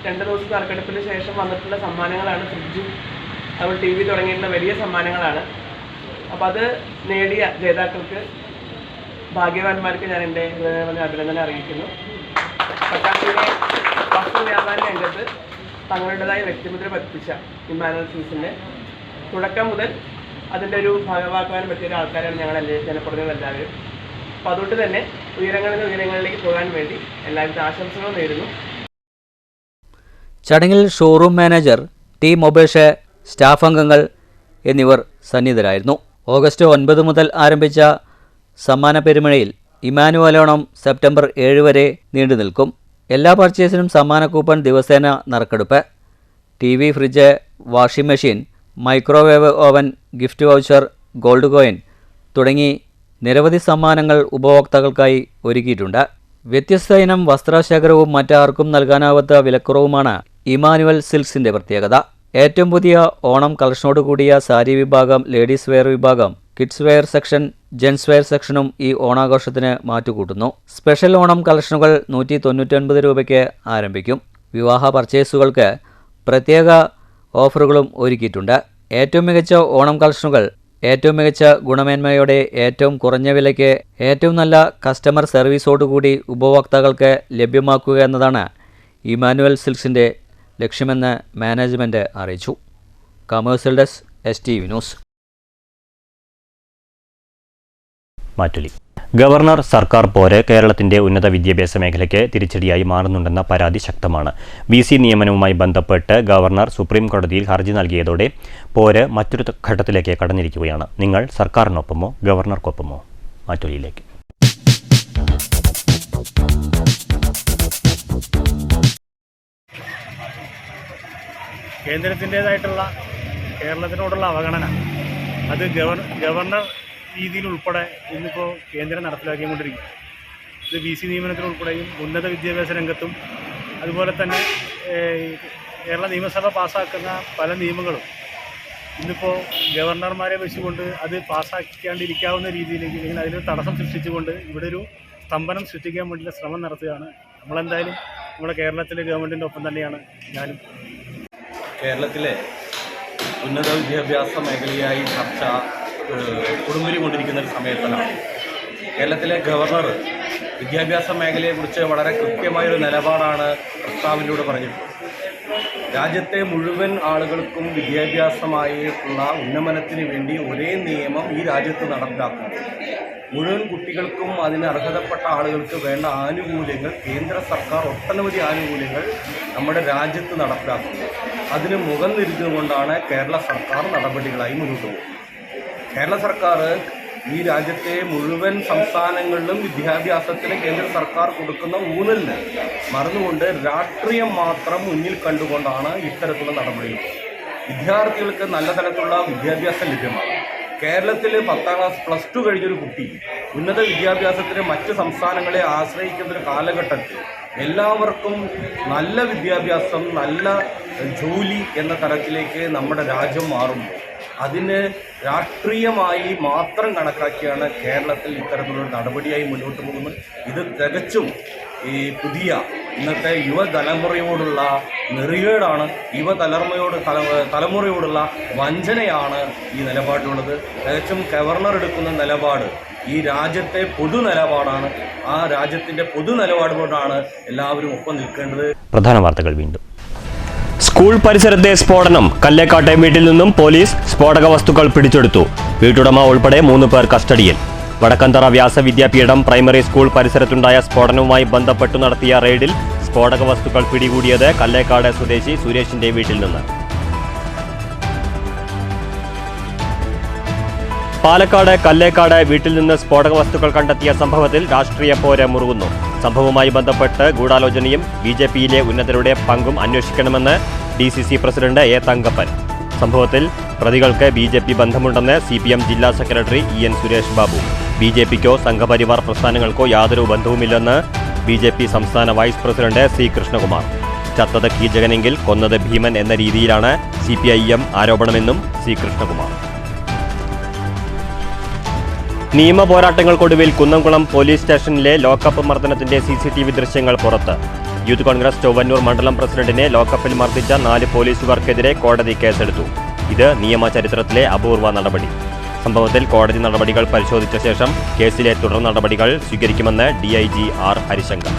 2 ദിവസം നറുക്കെടുപ്പിന് ശേഷം വന്നിട്ടുള്ള സമ്മാനങ്ങളാണ് ഫ്രിഡ്ജും അതുപോലെ TV തുടങ്ങിയിട്ടുള്ള വലിയ സമ്മാനങ്ങളാണ്. അപ്പോൾ അത് നേടിയ ജേതാക്കൾക്ക്, ഭാഗ്യവാന്മാർക്ക് ഞാൻ എൻ്റെ അഭിനന്ദനം അറിയിക്കുന്നു. പട്ടാമ്പിയിലെ വസ്ത്രവ്യാപാര രംഗത്ത് തങ്ങളുടേതായ വ്യക്തിമുദ്ര പതിപ്പിച്ച ഇമ്മാനുവൽ സിൽക്സിൻ്റെ തുടക്കം മുതൽ അതിൻ്റെ ഒരു ഭാഗമാക്കാൻ പറ്റിയ ആൾക്കാരാണ് ഞങ്ങളല്ലേ, ജനപ്രതിനിധികൾ എല്ലാവരും. അപ്പോൾ അതുകൊണ്ട് തന്നെ ഉയരങ്ങളിൽ നിന്ന് ഉയരങ്ങളിലേക്ക് പോകാൻ വേണ്ടി എല്ലാവിധ ആശംസകളും നേരുന്നു. ചടങ്ങിൽ showroom manager T Mobesh, staff അംഗങ്ങൾ എന്നിവർ സന്നിഹിതരായിരുന്നു. ഓഗസ്റ്റ് 9 മുതൽ ആരംഭിച്ച സമ്മാന പെരുമഴയിൽ ഇമ്മാനുവൽ ഓണം സെപ്റ്റംബർ 7 വരെ നീണ്ടു നിൽക്കും. എല്ലാ പർച്ചേസിനും സമ്മാന കൂപ്പൺ, ദിവസേന നറുക്കെടുപ്പ്, TV, fridge, washing machine, microwave oven, gift voucher, gold coin തുടങ്ങി നിരവധി സമ്മാനങ്ങൾ ഉപഭോക്താക്കൾക്കായി ഒരുക്കിയിട്ടുണ്ട്. വ്യത്യസ്ത ഇനം വസ്ത്രശേഖരവും മറ്റാർക്കും നൽകാനാവാത്ത വിലക്കുറവുമാണ് ഇമ്മാനുവൽ സിൽക്സിൻ്റെ പ്രത്യേകത. ഏറ്റവും പുതിയ ഓണം കളക്ഷനോട് കൂടിയ സാരി വിഭാഗം, ലേഡീസ് വെയർ വിഭാഗം, kids wear section, gents wear സെക്ഷനും ഈ ഓണാഘോഷത്തിന് മാറ്റുകൂട്ടുന്നു. സ്പെഷ്യൽ ഓണം കളക്ഷനുകൾ 199 രൂപയ്ക്ക് ആരംഭിക്കും. വിവാഹ പർച്ചേസുകൾക്ക് പ്രത്യേക ഓഫറുകളും ഒരുക്കിയിട്ടുണ്ട്. ഏറ്റവും മികച്ച ഓണം കളക്ഷനുകൾ ഏറ്റവും മികച്ച ഗുണമേന്മയോടെ ഏറ്റവും കുറഞ്ഞ വിലയ്ക്ക് ഏറ്റവും നല്ല കസ്റ്റമർ സർവീസോടുകൂടി ഉപഭോക്താക്കൾക്ക് ലഭ്യമാക്കുക എന്നതാണ് ഇമാനുവൽ സിൽക്സിൻ്റെ ലക്ഷ്യമെന്ന് മാനേജ്മെൻറ്റ് അറിയിച്ചു. Commercial desk STV news. Mattoli governor സർക്കാർ പോര് കേരളത്തിന്റെ ഉന്നത വിദ്യാഭ്യാസ മേഖലയ്ക്ക് തിരിച്ചടിയായി മാറുന്നുണ്ടെന്ന പരാതി ശക്തമാണ്. VC നിയമനവുമായി ബന്ധപ്പെട്ട് ഗവർണർ സുപ്രീം കോടതിയിൽ ഹർജി നൽകിയതോടെ പോര് മറ്റൊരു ഘട്ടത്തിലേക്ക് കടന്നിരിക്കുകയാണ്. നിങ്ങൾ സർക്കാരിനൊപ്പമോ ഗവർണർക്കൊപ്പമോ? മാറ്റുലിയിലേക്ക്. കേന്ദ്രത്തിൻ്റേതായിട്ടുള്ള കേരളത്തിനോടുള്ള അവഗണന അത് ഗവർണർ രീതിയിൽ ഉൾപ്പെടെ ഇന്നിപ്പോൾ കേന്ദ്രം നടപ്പിലാക്കിക്കൊണ്ടിരിക്കും. ഇത് VC നിയമനത്തിനുൾപ്പെടെയും ഉന്നത വിദ്യാഭ്യാസ രംഗത്തും അതുപോലെ തന്നെ കേരള നിയമസഭ പാസ്സാക്കുന്ന പല നിയമങ്ങളും ഇന്നിപ്പോൾ ഗവർണർമാരെ വെച്ചുകൊണ്ട് അത് പാസ്സാക്കാണ്ടിരിക്കാവുന്ന രീതിയിലേക്ക് അല്ലെങ്കിൽ അതിനൊരു തടസ്സം സൃഷ്ടിച്ചുകൊണ്ട് ഇവിടെ ഒരു സ്തംഭനം സൃഷ്ടിക്കാൻ വേണ്ടിയുള്ള ശ്രമം നടത്തുകയാണ്. നമ്മളെന്തായാലും നമ്മുടെ കേരളത്തിലെ ഗവൺമെൻറ്റിൻ്റെ ഒപ്പം തന്നെയാണ് ഞാനും. കേരളത്തിലെ ഉന്നത വിദ്യാഭ്യാസ മേഖലയായി ചർച്ച കൊടുമ്പിരി കൊണ്ടിരിക്കുന്ന ഒരു സമയത്താണ് കേരളത്തിലെ ഗവർണർ വിദ്യാഭ്യാസ മേഖലയെക്കുറിച്ച് വളരെ കൃത്യമായൊരു നിലപാടാണ് പ്രസ്താവനയിലൂടെ പറഞ്ഞിട്ടുള്ളത്. രാജ്യത്തെ മുഴുവൻ ആളുകൾക്കും വിദ്യാഭ്യാസമായിട്ടുള്ള ഉന്നമനത്തിന് വേണ്ടി ഒരേ നിയമം ഈ രാജ്യത്ത് നടപ്പിലാക്കുന്നു. മുഴുവൻ കുട്ടികൾക്കും അതിന് അർഹതപ്പെട്ട ആളുകൾക്ക് വേണ്ട ആനുകൂല്യങ്ങൾ കേന്ദ്ര സർക്കാർ ഒട്ടനവധി ആനുകൂല്യങ്ങൾ നമ്മുടെ രാജ്യത്ത് നടപ്പിലാക്കുന്നു. അതിന് മുഖം തിരിഞ്ഞുകൊണ്ടാണ് കേരള സർക്കാർ നടപടികളായി മുന്നോട്ട് പോകുന്നത്. കേരള സർക്കാർ ഈ രാജ്യത്തെ മുഴുവൻ സംസ്ഥാനങ്ങളിലും വിദ്യാഭ്യാസത്തിന് കേന്ദ്ര സർക്കാർ കൊടുക്കുന്ന ഊന്നലിന് മറന്നുകൊണ്ട് രാഷ്ട്രീയം മാത്രം മുന്നിൽ കണ്ടുകൊണ്ടാണ് ഇത്തരത്തിലുള്ള നടപടികൾ. വിദ്യാർത്ഥികൾക്ക് നല്ല തരത്തിലുള്ള വിദ്യാഭ്യാസം ലഭ്യമാണ്. കേരളത്തിൽ 10ാം ക്ലാസ് +2 കഴിഞ്ഞൊരു കുട്ടി ഉന്നത വിദ്യാഭ്യാസത്തിന് മറ്റ് സംസ്ഥാനങ്ങളെ ആശ്രയിക്കുന്ന ഒരു കാലഘട്ടത്തിൽ എല്ലാവർക്കും നല്ല വിദ്യാഭ്യാസം, നല്ല ജോലി എന്ന തരത്തിലേക്ക് നമ്മുടെ രാജ്യം മാറുമ്പോൾ അതിന് രാഷ്ട്രീയമായി മാത്രം കണക്കാക്കിയാണ് കേരളത്തിൽ ഇത്തരത്തിലുള്ള നടപടിയായി മുന്നോട്ട് പോകുന്നത്. ഇത് തികച്ചും ഈ പുതിയ ഇന്നത്തെ യുവതലമുറയോടുള്ള നെറികേടാണ്, തലമുറയോടുള്ള വഞ്ചനയാണ് ഈ നിലപാടിലുള്ളത്. തികച്ചും ഗവർണർ എടുക്കുന്ന നിലപാട് ഈ രാജ്യത്തെ പൊതു നിലപാടാണ്. ആ രാജ്യത്തിൻ്റെ പൊതു നിലപാടുകൊണ്ടാണ് എല്ലാവരും ഒപ്പം നിൽക്കേണ്ടത്. പ്രധാന വാർത്തകൾ വീണ്ടും. സ്കൂൾ പരിസരത്തെ സ്ഫോടനം. കല്ലേക്കാട്ടെ വീട്ടിൽ നിന്നും പോലീസ് സ്ഫോടക വസ്തുക്കൾ പിടിച്ചെടുത്തു. വീട്ടുടമ ഉൾപ്പെടെ 3 പേർ കസ്റ്റഡിയിൽ. വടക്കന്തറ വ്യാസവിദ്യാപീഠം പ്രൈമറി സ്കൂൾ പരിസരത്തുണ്ടായ സ്ഫോടനവുമായി ബന്ധപ്പെട്ടു നടത്തിയ റെയ്ഡിൽ സ്ഫോടക വസ്തുക്കൾ പിടികൂടിയത് കല്ലേക്കാട് സ്വദേശി സുരേഷിന്റെ വീട്ടിൽ നിന്ന്. പാലക്കാട് കല്ലേക്കാട് വീട്ടിൽ നിന്ന് സ്ഫോടക വസ്തുക്കൾ കണ്ടെത്തിയ സംഭവത്തിൽ രാഷ്ട്രീയ പോര് മുറുകുന്നു. സംഭവവുമായി ബന്ധപ്പെട്ട് ഗൂഢാലോചനയും BJPയിലെ ഉന്നതരുടെ പങ്കും അന്വേഷിക്കണമെന്ന് DCC പ്രസിഡന്റ് A. തങ്കപ്പൻ. സംഭവത്തിൽ പ്രതികൾക്ക് BJP ബന്ധമുണ്ടെന്ന് CPM ജില്ലാ സെക്രട്ടറി EN സുരേഷ് ബാബു. BJPക്കോ സംഘപരിവാർ പ്രസ്ഥാനങ്ങൾക്കോ യാതൊരു ബന്ധവുമില്ലെന്ന് BJP സംസ്ഥാന വൈസ് പ്രസിഡന്റ് C. കൃഷ്ണകുമാർ. ചത്തത് കീചകനെങ്കിൽ കൊന്നത് ഭീമൻ എന്ന രീതിയിലാണ് CPIM ആരോപണമെന്നും C. കൃഷ്ണകുമാർ. നിയമ പോരാട്ടങ്ങൾക്കൊടുവിൽ കുന്നംകുളം പോലീസ് സ്റ്റേഷനിലെ ലോക്കപ്പ് മർദ്ദനത്തിന്റെ CCTV ദൃശ്യങ്ങൾ പുറത്ത്. യൂത്ത് കോൺഗ്രസ് ചൊവ്വന്നൂർ മണ്ഡലം പ്രസിഡന്റിനെ ലോക്കപ്പിൽ മർദ്ദിച്ച 4 പോലീസുകാർക്കെതിരെ കോടതി കേസെടുത്തു. ഇത് നിയമചരിത്രത്തിലെ അപൂർവ നടപടി. സംഭവത്തിൽ കോടതി നടപടികൾ പരിശോധിച്ച ശേഷം കേസിലെ തുടർ നടപടികൾ സ്വീകരിക്കുമെന്ന് DIG R. ഹരിശങ്കർ.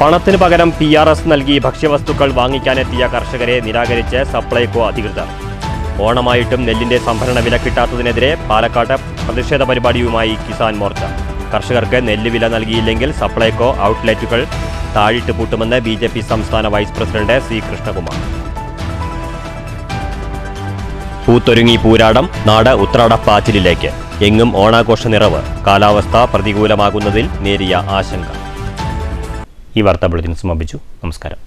പണത്തിന് പകരം PRS നൽകി ഭക്ഷ്യവസ്തുക്കൾ വാങ്ങിക്കാനെത്തിയ കർഷകരെ നിരാകരിച്ച് സപ്ലൈകോ അധികൃതർ. ഓണമായിട്ടും നെല്ലിന്റെ സംഭരണ വില കിട്ടാത്തതിനെതിരെ പാലക്കാട്ട് പ്രതിഷേധ പരിപാടിയുമായി കിസാൻ മോർച്ച. കർഷകർക്ക് നെല്ല് വില നൽകിയില്ലെങ്കിൽ സപ്ലൈകോ ഔട്ട്ലെറ്റുകൾ താഴിട്ട് പൂട്ടുമെന്ന് BJP സംസ്ഥാന vice president C. Krishnakumar. പൂത്തൊരുങ്ങി Pooradam. നാട് ഉത്രാടപ്പാച്ചിലിലേക്ക്. എങ്ങും ഓണാഘോഷ നിറവ്. കാലാവസ്ഥ പ്രതികൂലമാകുന്നതിൽ നേരിയ ആശങ്ക. ഈ വാർത്താ ബുള്ളറ്റിൻ സമാപിച്ചു. നമസ്കാരം.